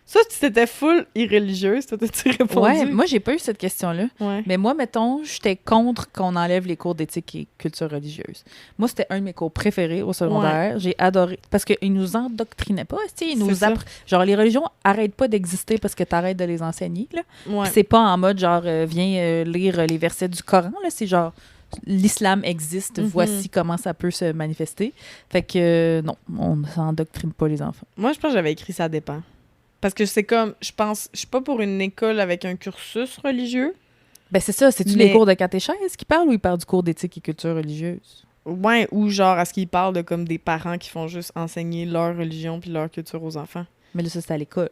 Ça, c'était full irreligieuse. Toi, t'as-tu répondu? Ouais, moi, j'ai pas eu cette question-là. Ouais. Mais moi, mettons, j'étais contre qu'on enlève les cours d'éthique et culture religieuse. Moi, c'était un de mes cours préférés au secondaire. J'ai adoré. Parce qu'ils nous endoctrinaient pas, tu sais. Ils nous C'est ça. Genre, les religions arrêtent pas d'exister parce que t'arrêtes de les enseigner, là. Ouais. Puis c'est pas en mode, genre, viens lire les versets du Coran, là. C'est genre, l'islam existe, voici comment ça peut se manifester. Fait que, non, on ne s'endoctrine pas les enfants. Moi, je pense que j'avais écrit ça dépend. Parce que c'est comme, je suis pas pour une école avec un cursus religieux. Ben c'est ça, c'est-tu Mais- les cours de catéchèse qui parlent ou ils parlent du cours d'éthique et culture religieuse? Ouais, ou genre, à ce qu'ils parlent de comme des parents qui font juste enseigner leur religion puis leur culture aux enfants. Mais là, ça, c'est à l'école.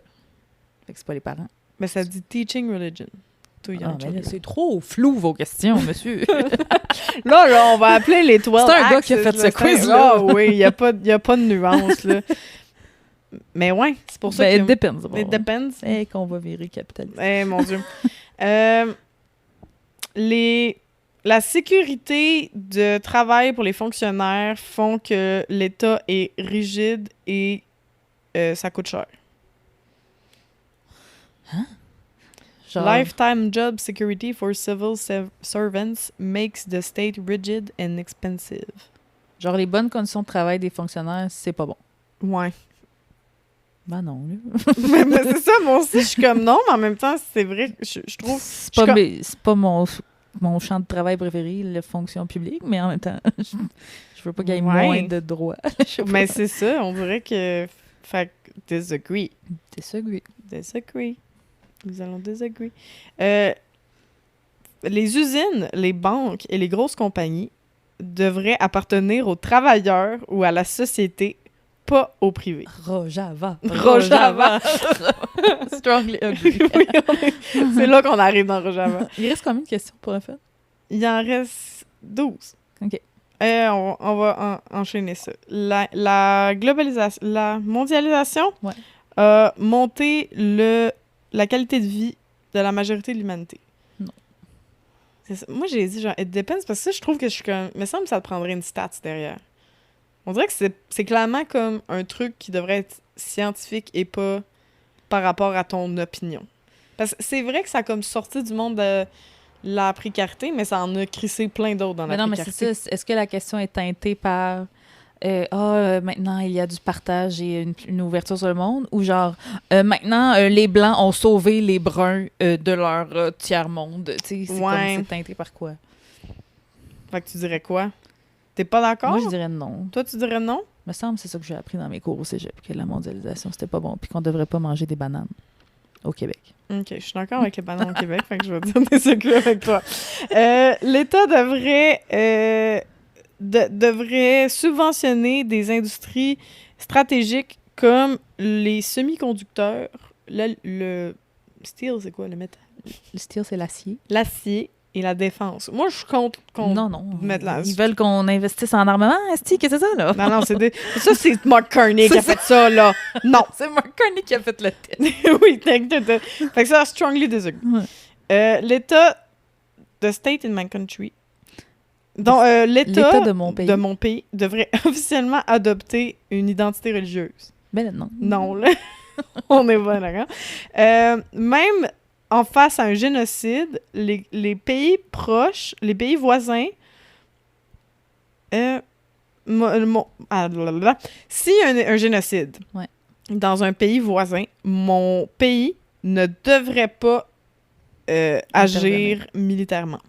Fait que c'est pas les parents. Mais ça dit teaching religion. To young Ah, mais là, children. c'est trop flou, vos questions, monsieur. Là, on va appeler les 12 C'est un gars qui a axes, fait là, ce quiz-là. Ah oui, il n'y a pas de nuance, là. Mais ouais, c'est pour ça Ben, que... it depends. Bon. It depends. Eh, qu'on va virer capitaliste. Eh, mon Dieu. La sécurité de travail pour les fonctionnaires font que l'État est rigide et ça coûte cher. Genre, Lifetime job security for civil servants makes the state rigid and expensive. genre, les bonnes conditions de travail des fonctionnaires, c'est pas bon. Ouais. Ben non, là. mais c'est ça, moi aussi, je suis comme non, mais en même temps, c'est vrai, je trouve... C'est je suis pas, comme- c'est pas mon champ de travail préféré, la fonction publique, mais en même temps, je veux pas qu'il y ait Ouais. moins de droits. Je sais pas. Mais c'est ça, on dirait que... Fait que disagree. C'est ça, oui. Disagree. Nous allons disagree. Les usines, les banques et les grosses compagnies devraient appartenir aux travailleurs ou à la société, pas au privé. Rojava. Rojava. Strongly agree. Oui, c'est là qu'on arrive dans Rojava. Il reste combien de questions pour la fête? Il en reste 12. OK. On va enchaîner ça. La globalisation, la mondialisation Ouais. a monté la qualité de vie de la majorité de l'humanité. Non. C'est ça. Moi, j'ai dit genre, it depends, parce que ça, je trouve que je suis comme... Il me semble que ça te prendrait une stats derrière. On dirait que c'est clairement comme un truc qui devrait être scientifique et pas par rapport à ton opinion. Parce que c'est vrai que ça a comme sorti du monde de la précarité, mais ça en a crissé plein d'autres dans Mais la non, mais précarité. c'est ça. Est-ce que la question est teintée par maintenant il y a du partage et une ouverture sur le monde, ou genre maintenant les Blancs ont sauvé les Bruns de leur tiers-monde? Tu sais, c'est Ouais. comme c'est teinté par quoi? Fait que tu dirais quoi? T'es pas d'accord? Moi, je dirais non. Toi, tu dirais non? Me semble que c'est ça que j'ai appris dans mes cours au cégep, que la mondialisation, c'était pas bon, puis qu'on devrait pas manger des bananes au Québec. OK, je suis d'accord avec les bananes au Québec, fait que je vais dire disagree avec toi. L'État devrait subventionner des industries stratégiques comme les semi-conducteurs, le steel, c'est quoi, le métal? Le steel, c'est l'acier. L'acier et la défense. Moi, je suis contre... Non, non. mettre la- Ils veulent qu'on investisse en armement, esti, qu'est-ce que c'est ça, là? Non, ça, c'est Mark Carney qui a fait ça, là. Non. C'est Mark Carney qui a fait le test. Oui, t'inquiète. Fait que ça, strongly disagree. Ouais. L'État, the state in my country, donc L'État de mon pays. devrait officiellement adopter une identité religieuse. Ben là, non. Non, là, on est pas d'accord. Même en face à un génocide, les pays proches, les pays voisins, s'il y a un génocide Ouais. dans un pays voisin, mon pays ne devrait pas agir militairement.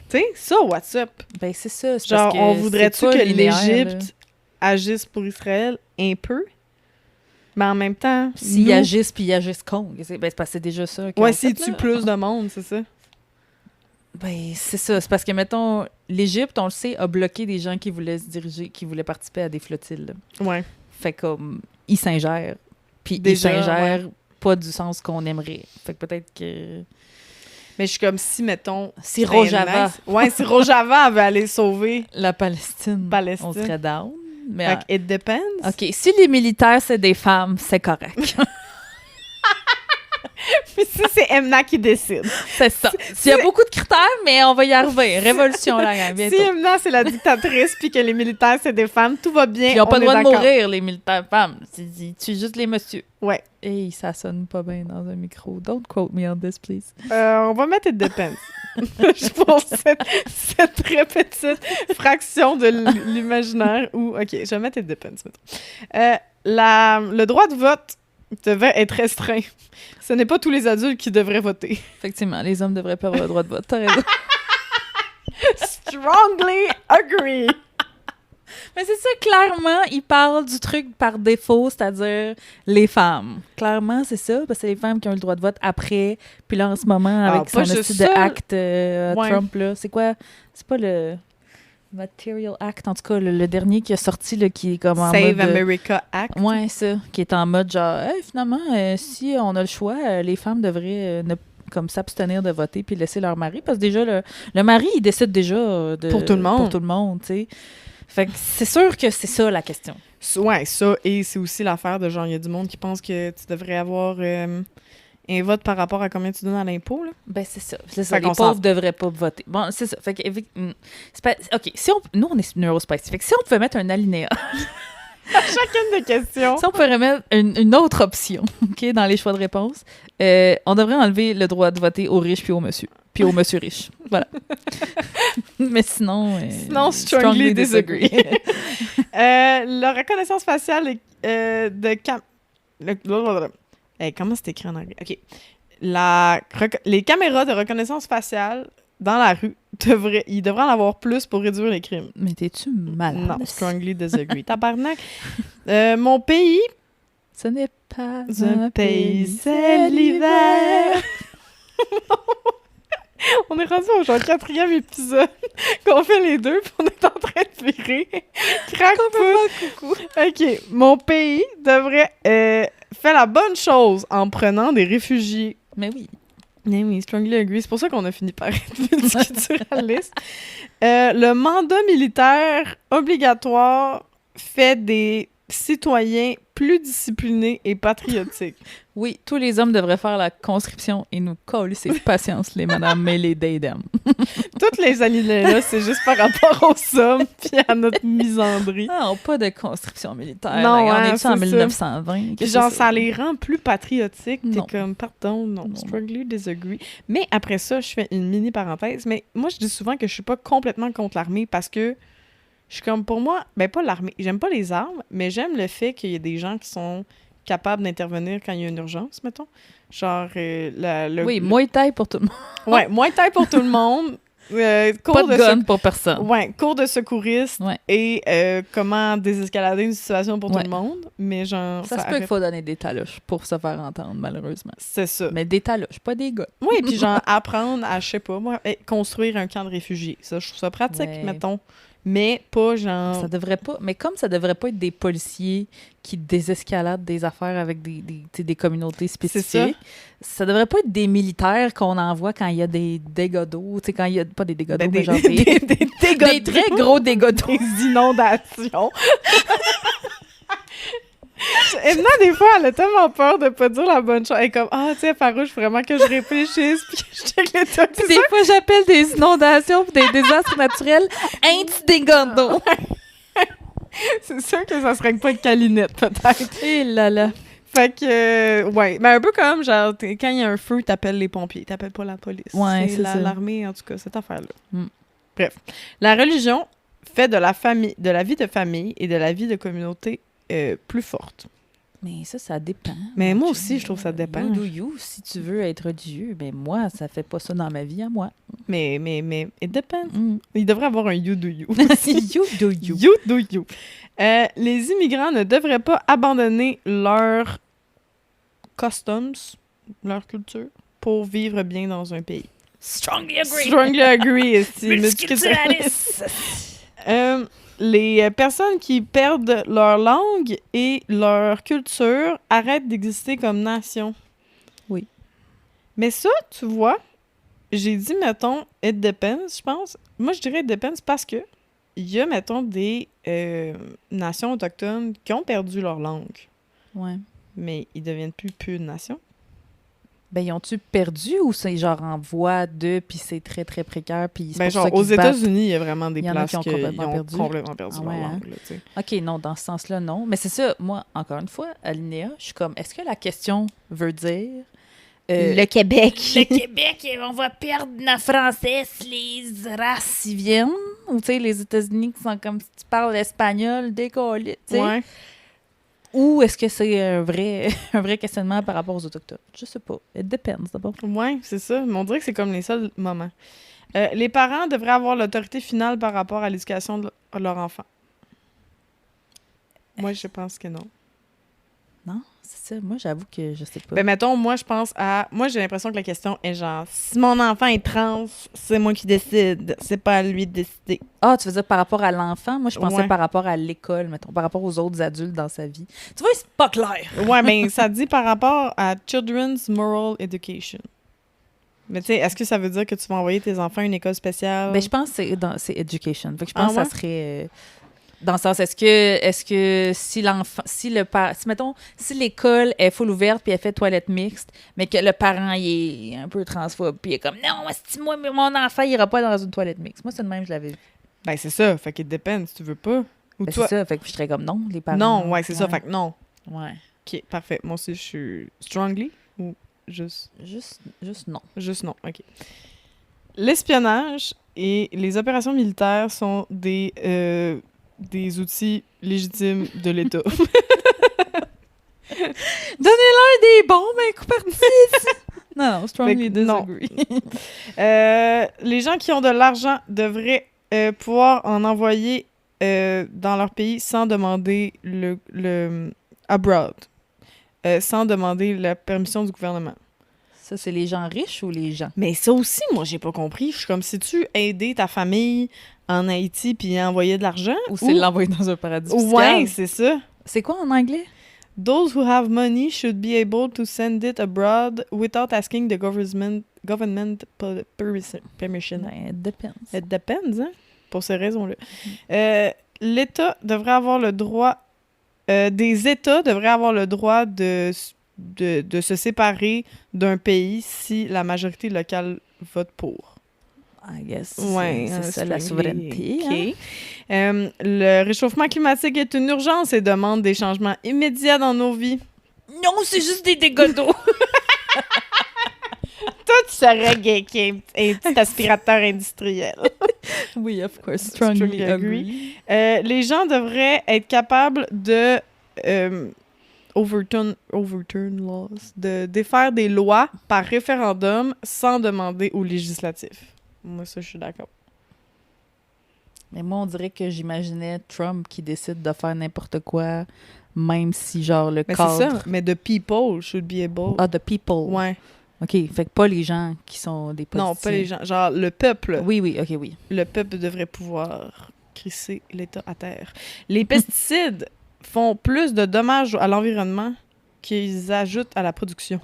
Tu sais, ça, what's up? Ben, c'est ça. C'est Genre, parce que on voudrait-tu c'est pas que linéaire, là. l'Égypte agisse pour Israël un peu? Mais en même temps, S'ils nous- agissent puis ils agissent contre. C'est parce que c'est déjà ça. qu'ils Ouais, ont s'ils fait, tuent là. plus de monde, c'est ça? Ben, c'est ça. C'est parce que, mettons, l'Égypte, on le sait, a bloqué des gens qui voulaient se diriger, qui voulaient participer à des flottilles. Là. Ouais. Fait comme, ils s'ingèrent. Puis ils Déjà, s'ingèrent pas du sens qu'on aimerait. Fait que peut-être que... Mais je suis comme si, mettons... Si c'était Rojava, nice. Ouais, si Rojava avait allé sauver la Palestine, Palestine. on serait down. Mais Fait que it depends. OK, si les militaires, c'est des femmes, c'est correct. Puis si c'est Emna qui décide. C'est ça. Il y a beaucoup de critères, mais on va y arriver. Révolution, la gang, bientôt. Si Emna, c'est la dictatrice, puis que les militaires, c'est des femmes, tout va bien. Puis ils n'ont pas on le est droit de d'accord. mourir, les militaires femmes. Ils tuent juste les messieurs. Ouais. Et ça sonne pas bien dans un micro. Don't quote me on this, please. On va mettre it depends. Pour cette très petite fraction de l'imaginaire où... OK, je vais mettre it depends. Le droit de vote devait être restreint. Ce n'est pas tous les adultes qui devraient voter. Effectivement, les hommes devraient pas avoir le droit de vote. T'as raison. Strongly agree. Mais c'est ça, clairement, il parle du truc par défaut, c'est-à-dire les femmes. Clairement, c'est ça, parce que c'est les femmes qui ont le droit de vote après. Puis là, en ce moment, avec son style de acte Trump, là, c'est quoi? C'est pas le Material Act, en tout cas, le dernier qui a sorti, là, qui est comme en Save mode... America Act. Ouais, ça, qui est en mode genre, hey, finalement, si on a le choix, les femmes devraient comme s'abstenir de voter puis laisser leur mari, parce que déjà, le mari, il décide déjà pour tout le monde. Pour tout le monde, tu sais. Fait que c'est sûr que c'est ça la question. Ouais, ça, et c'est aussi l'affaire de genre, il y a du monde qui pense que tu devrais avoir un vote par rapport à combien tu donnes à l'impôt, là. Ben, c'est ça. C'est ça. Les qu'on pauvres devraient pas voter. Bon, c'est ça. Fait que, OK, nous, on est neurospicy. Fait que si on pouvait mettre un alinéa... À chacune des questions. Si on pourrait mettre une autre option, OK, dans les choix de réponse, on devrait enlever le droit de voter aux riches puis aux monsieur. Puis aux monsieur riches. Voilà. Mais sinon... Sinon, strongly disagree. La reconnaissance faciale de comment c'est écrit en anglais? OK. Les caméras de reconnaissance faciale dans la rue, il devrait en avoir plus pour réduire les crimes. Mais t'es-tu malade? Non, strongly disagree. Tabarnak. Mon pays... Ce n'est pas un pays, c'est l'hiver. On est rendu au genre 4e épisode qu'on fait les deux, puis on est en train de virer. Coucou. OK. Mon pays devrait faire la bonne chose en prenant des réfugiés. Mais oui. Mais oui, strongly agree. C'est pour ça qu'on a fini par être multiculturaliste. Le mandat militaire obligatoire fait des citoyens plus disciplinés et patriotiques. Oui, tous les hommes devraient faire la conscription et nous coller ses patience, les madames et les dames. Toutes les années-là, c'est juste par rapport aux hommes puis à notre misandrie. Non, pas de conscription militaire. Non, on est en c'est 1920. Genre, ça les rend plus patriotiques. T'es Non. comme, pardon, non, strongly disagree. Mais après ça, je fais une mini parenthèse. Mais moi, je dis souvent que je suis pas complètement contre l'armée parce que je suis comme, pour moi, ben pas l'armée. J'aime pas les armes, mais j'aime le fait qu'il y ait des gens qui sont capables d'intervenir quand il y a une urgence, mettons. Genre, oui, Muay Thai pour tout le monde. Ouais, Muay Thai pour tout le monde. Cours Pas de gun pour personne. Ouais, cours de secouriste Ouais. et comment désescalader une situation pour Ouais. tout le monde. Mais genre, Ça se peut qu'il faut donner des taloches pour se faire entendre, malheureusement. C'est ça. Mais des taloches, pas des gars. Oui, puis genre, apprendre à, je sais pas, moi, construire un camp de réfugiés. Ça, je trouve ça pratique, Ouais. mettons. Mais pas genre... Ça devrait pas... Mais comme ça devrait pas être des policiers qui désescaladent des affaires avec des communautés spécifiques, ça devrait pas être des militaires qu'on envoie quand il y a des dégâts d'eau. Tu sais, quand il y a... Pas des dégâts d'eau, mais genre des dégâts des très gros dégâts d'eau. des inondations. Edna, des fois, elle a tellement peur de pas dire la bonne chose. Elle est comme, tu sais, Farouche, vraiment que je réfléchisse puis que je check les trucs. Des fois, j'appelle des inondations ou des désastres naturels un petit dégât d'eau. C'est sûr que ça serait pas une calinette, peut-être. Et là là. Fait que, ouais. Mais un peu comme, genre, quand il y a un feu, t'appelles les pompiers. T'appelles pas la police. Ouais, c'est ça. L'armée, en tout cas, cette affaire-là. Mm. Bref. La religion fait de la vie de famille et de la vie de communauté plus forte. Mais ça dépend. Mais moi aussi, je trouve que ça dépend. You do you, si tu veux être religieux. Mais moi, ça fait pas ça dans ma vie à moi. Mais, it depends. Mm. Il devrait avoir un you do you. You do you. You do you. Les immigrants ne devraient pas abandonner leurs customs, leur culture, pour vivre bien dans un pays. Strongly agree. Strongly agree. Multiculturaliste. Les personnes qui perdent leur langue et leur culture arrêtent d'exister comme nation. Oui. Mais ça, tu vois, j'ai dit, mettons, it depends, je pense. Moi, je dirais it depends parce que il y a, mettons, des nations autochtones qui ont perdu leur langue. Ouais. Mais ils deviennent plus une nation. Ben, ils ont-tu perdu ou c'est genre en voie de, puis c'est très, très précaire, puis c'est Ben, pour genre, ça qu'ils aux se battent? États-Unis, il y a vraiment des Il y en a places qui ont complètement perdu. complètement perdu Ah leur ouais, hein? langue. Là, tu sais. OK, non, dans ce sens-là, non. Mais c'est ça, moi, encore une fois, Alinéa, je suis comme, est-ce que la question veut dire... Le Québec. Le Québec, on va perdre notre français si les races y viennent? Ou, tu sais, les États-Unis qui sont comme, si tu parles espagnol, décollé, tu sais? Ouais. Ou est-ce que c'est un vrai questionnement par rapport aux Autochtones? Je sais pas. It depends, d'abord. Oui, c'est ça. Mais on dirait que c'est comme les seuls moments. Les parents devraient avoir l'autorité finale par rapport à l'éducation de leur enfant. Moi, je pense que non. Non, c'est ça. Moi, j'avoue que je sais pas. Ben, mettons, moi, je pense à... Moi, j'ai l'impression que la question est genre, si mon enfant est trans, c'est moi qui décide. C'est pas à lui de décider. Ah, tu veux dire par rapport à l'enfant? Moi, je pensais Ouais. par rapport à l'école, mettons, par rapport aux autres adultes dans sa vie. Tu vois, c'est pas clair. Ouais, mais ça dit par rapport à Children's Moral Education. Mais tu sais, est-ce que ça veut dire que tu vas envoyer tes enfants à une école spéciale? Ben, je pense que c'est education. Fait que je pense Ah ouais? que ça serait... dans le sens, est-ce que si l'enfant... Si mettons, si l'école est full ouverte puis elle fait toilette mixte, mais que le parent, il est un peu transphobe puis il est comme, non, si moi, mon enfant, il ira pas dans une toilette mixte. Moi, c'est de même, je l'avais vu. Ben, c'est ça. Fait qu'il dépend si tu veux pas. Ou Ben, toi... c'est ça. Fait que je serais comme, non, les parents... Non, ouais, c'est ça. Fait que non. Ouais. OK, parfait. Moi aussi, je suis strongly ou juste... Juste non. Juste non, OK. L'espionnage et les opérations militaires sont des outils légitimes de l'État. Donnez-leur des bombes, un coup parti! Non, strongly Fait que non. disagree. Les gens qui ont de l'argent devraient pouvoir en envoyer dans leur pays sans demander le abroad, sans demander la permission du gouvernement. Ça, c'est les gens riches ou les gens? Mais ça aussi, moi, j'ai pas compris. Je suis comme, si tu aidais ta famille en Haïti puis envoyer de l'argent? Ou c'est l'envoyer dans un paradis fiscal? Ouais, c'est ça. C'est quoi en anglais? Those who have money should be able to send it abroad without asking the government permission. Ben, it depends. It depends, hein, pour ces raisons-là. L'État devrait avoir le droit... des États devraient avoir le droit de se séparer d'un pays si la majorité locale vote pour. I guess. Ouais, c'est ça, la souveraineté. OK. Le réchauffement climatique est une urgence et demande des changements immédiats dans nos vies. Non, c'est juste des dégâts d'eau. Toi, tu serais geeké, un petit aspirateur industriel. Oui, of course. Strongly Strongly agree. agree. Les gens devraient être capables de overturn laws, de défaire des lois par référendum sans demander au législatif. Moi, ça, je suis d'accord. Mais moi, on dirait que j'imaginais Trump qui décide de faire n'importe quoi, même si, genre, le Mais cadre... c'est ça. Mais the people should be able. Ah, the people. Ouais. OK, fait que pas les gens qui sont des politiciens. Non, pas les gens. Genre, le peuple. Oui, oui, OK, oui. Le peuple devrait pouvoir crisser l'État à terre. Les pesticides font plus de dommages à l'environnement qu'ils ajoutent à la production.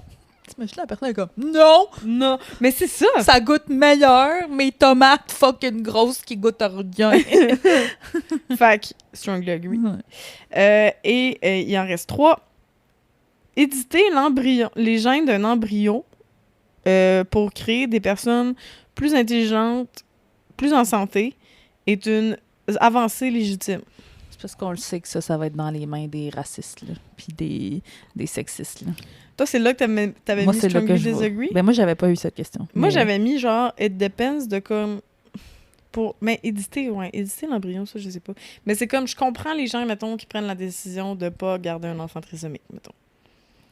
T'imagines la personne est comme, non! Non, mais c'est ça! Ça goûte meilleur, mes tomates fucking grosses qui goûtent à rien. Fait que, strongly agree. Il en reste 3. Éditer l'embryon, les gènes d'un embryon pour créer des personnes plus intelligentes, plus en santé, est une avancée légitime. C'est parce qu'on le sait que ça va être dans les mains des racistes, là, puis des sexistes, là. Toi, c'est là que t'avais Moi, mis c'est là que strongly je vois. disagree? Ben, moi, j'avais pas eu cette question. Moi, Mais- j'avais mis genre it depends de comme mais éditer l'embryon, ça je sais pas. Mais c'est comme je comprends les gens mettons qui prennent la décision de pas garder un enfant trisomique mettons.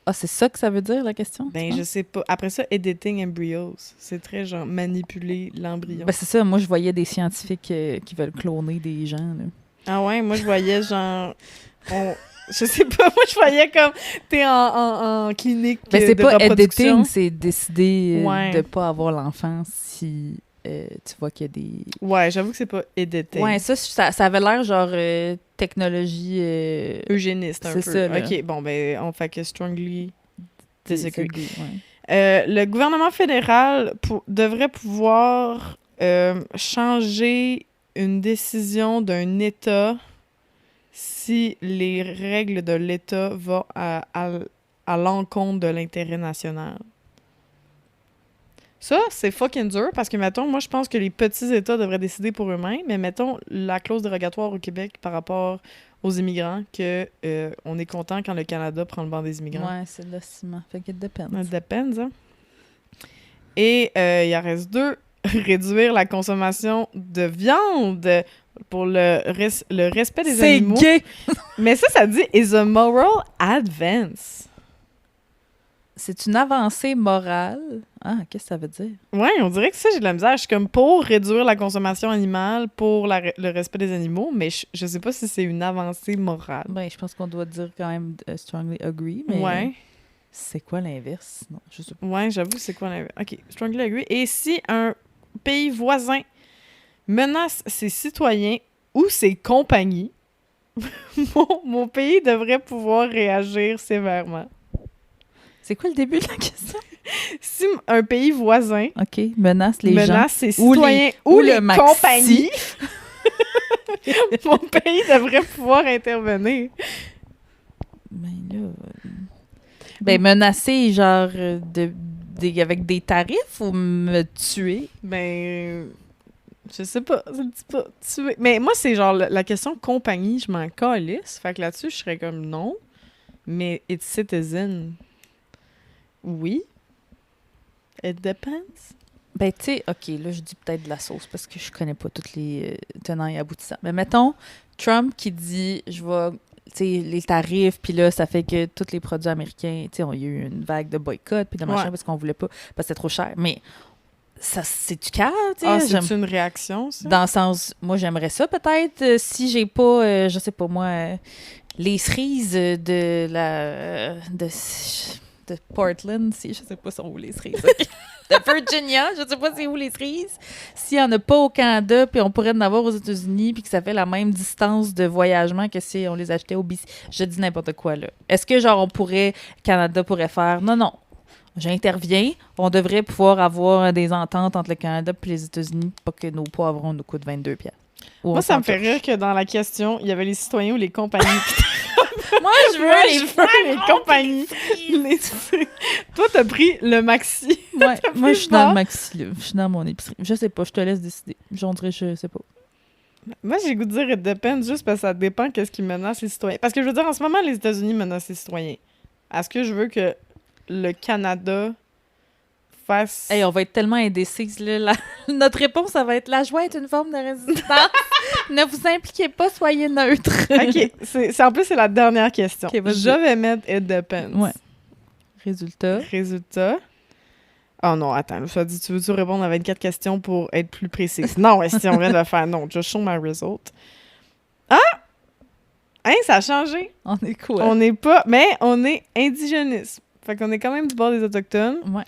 Ah, c'est ça que ça veut dire, la question? Ben tu je sais pas. Après ça editing embryos, c'est très genre manipuler l'embryon. penses? Ben, c'est ça. Moi, je voyais des scientifiques qui veulent cloner des gens, là. Ah ouais, moi je voyais genre je sais pas, moi je voyais comme t'es en clinique Ben, c'est de pas reproduction. editing, c'est décider Ouais. de pas avoir l'enfant si tu vois qu'il y a des... Ouais, j'avoue que c'est pas editing. Ouais, ça avait l'air genre technologie... Eugéniste un peu. C'est ça, là. OK, bon ben on fait que strongly disagree. Ouais. Le gouvernement fédéral devrait pouvoir changer une décision d'un État si les règles de l'État vont à l'encontre de l'intérêt national. Ça, c'est fucking dur parce que, mettons, moi, je pense que les petits États devraient décider pour eux-mêmes, mais mettons, la clause dérogatoire au Québec par rapport aux immigrants, que on est content quand le Canada prend le banc des immigrants. Ouais, c'est de ciment. Fait que it depends. It depends, hein? Et il en reste 2. Réduire la consommation de viande pour le respect des animaux. C'est gay! Mais ça dit « is a moral advance C'est une avancée morale. Ah, qu'est-ce que ça veut dire? Ouais, on dirait que ça, j'ai de la misère. Je suis comme pour réduire la consommation animale, pour le respect des animaux, mais je sais pas si c'est une avancée morale. Ben, je pense qu'on doit dire quand même strongly agree, mais Ouais. c'est quoi l'inverse? Non, je sais pas. Ouais, j'avoue, c'est quoi l'inverse? OK, strongly agree. Et si un pays voisin menace ses citoyens ou ses compagnies, mon pays devrait pouvoir réagir sévèrement. C'est quoi le début de la question? Si un pays voisin OK, menace les gens. menace ses Ou citoyens ou ou le les maxi. compagnies, mon pays devrait pouvoir intervenir. Ben là... Ben, menacer, genre, avec des tarifs ou me tuer? Ben, je sais pas, je le dis pas. Mais moi, c'est genre la question compagnie, je m'en calisse. Fait que là-dessus, je serais comme non. Mais it's citizen, oui. It depends. Ben, tu sais, OK, là, je dis peut-être de la sauce parce que je connais pas tous les tenants et aboutissants. Mais mettons, Trump qui dit, je vais, tu sais, les tarifs, puis là, ça fait que tous les produits américains, tu sais, il y a eu une vague de boycott, puis de machin, parce qu'on voulait pas, parce que c'était trop cher. Mais ça, c'est du cas, tu sais. Ah, c'est une réaction, ça? Dans le sens, moi, j'aimerais ça peut-être, si j'ai pas, je sais pas moi, les cerises de Portland, si je sais pas sont où les cerises. De Virginia, je sais pas c'est où les cerises. S'il y en a pas au Canada, puis on pourrait en avoir aux États-Unis, puis que ça fait la même distance de voyagement que si on les achetait au BC. Je dis n'importe quoi, là. Est-ce que, genre, Canada pourrait faire, non, j'interviens, on devrait pouvoir avoir des ententes entre le Canada et les États-Unis pour que nos poivrons nous coûtent 22$. Moi, ça me fait rire que dans la question, il y avait les citoyens ou les compagnies. Moi, je veux les compagnies. Toi, t'as pris le maxi. Ouais, moi, je suis dans bar. le maxi, là. Je suis dans mon épicerie. Je sais pas, je te laisse décider. J'en dirais, je sais pas. Moi, j'ai goût de dire it depends juste parce que ça dépend qu'est-ce qui menace les citoyens. Parce que je veux dire, en ce moment, les États-Unis menacent les citoyens. Est-ce que je veux que le Canada fasse... Hey, on va être tellement indécises, là. Notre réponse, ça va être la joie est une forme de résistance. Ne vous impliquez pas, soyez neutre. OK, en plus, c'est la dernière question. Ok, vas-y. Je vais mettre it depends. Ouais. Résultat. Oh non, attends, je te dis, tu veux-tu répondre à 24 questions pour être plus précise? Non, si on vient de le faire, non, just show my result. Ah! Hein, ça a changé. On est quoi? On n'est pas... Mais on est indigénisme. Fait qu'on est quand même du bord des Autochtones. Ouais.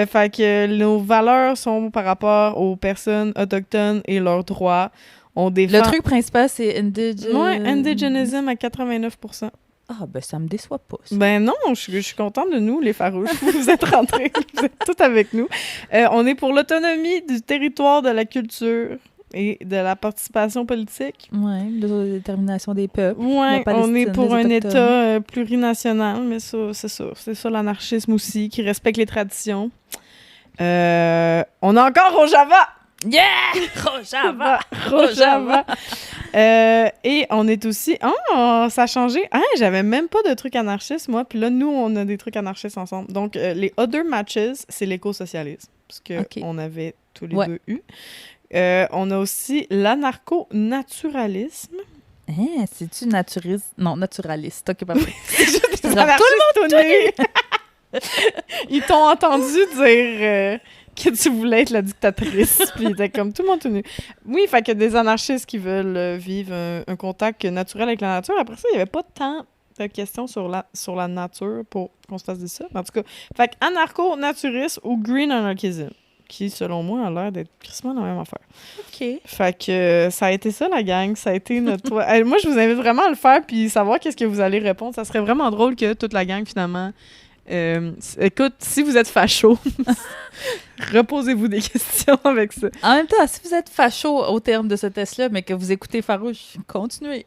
Fait que nos valeurs sont par rapport aux personnes autochtones et leurs droits. On défend... Le truc principal, c'est indigenism. Ouais, indigenism à 89%. Ah, ben ça me déçoit pas. Ça. Ben non, je suis contente de nous, les farouches. Vous êtes rentrés, vous êtes tous avec nous. On est pour l'autonomie du territoire, de la culture et de la participation politique. Ouais, l'autodétermination des peuples. Ouais, La on est Palestine, pour les un Autochtones. État plurinational, mais ça, c'est ça. C'est ça l'anarchisme aussi, qui respecte les traditions. On est encore Rojava! Yeah! Rojava! Rojava! Et on est aussi... Oh, ça a changé. Ah, j'avais même pas de trucs anarchistes, moi. Puis là, nous, on a des trucs anarchistes ensemble. Donc, les other matches, c'est l'éco-socialisme. Parce qu'on avait tous les deux eu. On a aussi l'anarcho-naturalisme. Hein, c'est-tu naturiste? Non, naturaliste. OK, parfait. Tout le monde Ils t'ont entendu dire que tu voulais être la dictatrice. Puis ils étaient comme tout le monde tout nu. Oui, fait que des anarchistes qui veulent vivre un contact naturel avec la nature. Après ça, il n'y avait pas tant de questions sur la nature pour qu'on se fasse dire ça. En tout cas, fait que anarcho-naturiste ou green anarchism, qui, selon moi, a l'air d'être crissement la même affaire. OK. Fait que ça a été ça, la gang. Ça a été notre... Moi, je vous invite vraiment à le faire puis savoir qu'est-ce que vous allez répondre. Ça serait vraiment drôle que toute la gang, finalement... écoute, si vous êtes facho, reposez-vous des questions avec ça. En même temps, si vous êtes facho au terme de ce test-là, mais que vous écoutez Farouche, continuez.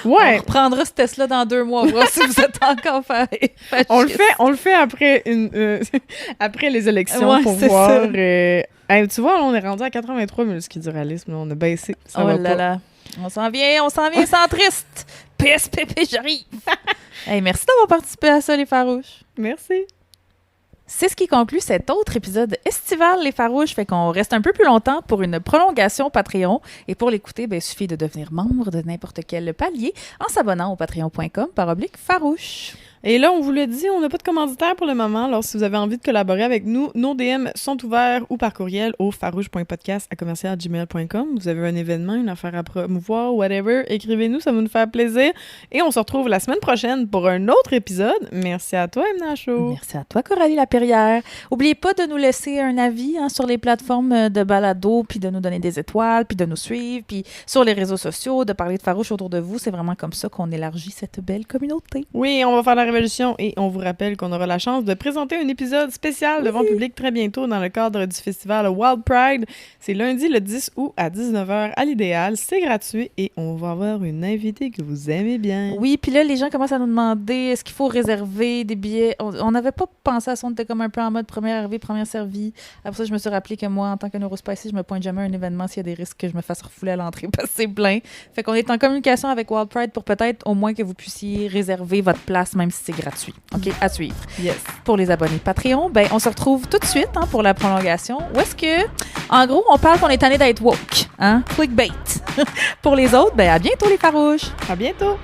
Ouais. On reprendra ce test-là dans 2 mois, voir si vous êtes encore fachiste. On le fait après après les élections pour c'est voir. ça. Tu vois, là, on est rendu à 83 multiculturalisme. Là, on a baissé. Ça Oh va là pas. là. On s'en vient centriste. PSPP, j'arrive. Hey, merci d'avoir participé à ça, les Farouches. Merci. C'est ce qui conclut cet autre épisode estival, les Farouches. Fait qu'on reste un peu plus longtemps pour une prolongation Patreon. Et pour l'écouter, il suffit de devenir membre de n'importe quel palier en s'abonnant au patreon.com/farouche. Et là, on vous l'a dit, on n'a pas de commanditaire pour le moment. Alors, si vous avez envie de collaborer avec nous, nos DM sont ouverts ou par courriel au farouche.podcast@gmail.com. Vous avez un événement, une affaire à promouvoir, whatever, écrivez-nous, ça va nous faire plaisir. Et on se retrouve la semaine prochaine pour un autre épisode. Merci à toi, Emnacho. Merci à toi, Coralie Lapierrière. N'oubliez pas de nous laisser un avis sur les plateformes de balado, puis de nous donner des étoiles, puis de nous suivre, puis sur les réseaux sociaux, de parler de Farouche autour de vous. C'est vraiment comme ça qu'on élargit cette belle communauté. Oui, on va faire la révolution et on vous rappelle qu'on aura la chance de présenter un épisode spécial devant public très bientôt dans le cadre du festival Wild Pride. C'est lundi le 10 août à 19h à l'Idéal. C'est gratuit et on va avoir une invitée que vous aimez bien. Oui, puis là, les gens commencent à nous demander est-ce qu'il faut réserver des billets. On n'avait pas pensé à ça, on était comme un peu en mode première arrivée, première servie. Après ça, je me suis rappelé que moi, en tant que neurospicy, je me pointe jamais à un événement s'il y a des risques que je me fasse refouler à l'entrée parce que c'est plein. Fait qu'on est en communication avec Wild Pride pour peut-être au moins que vous puissiez réserver votre place, même si c'est gratuit. OK, à suivre. Yes. Pour les abonnés Patreon, ben on se retrouve tout de suite pour la prolongation. Où est-ce que, en gros, on parle qu'on est tanné d'être woke. Clickbait. Pour les autres, ben à bientôt les farouches. À bientôt.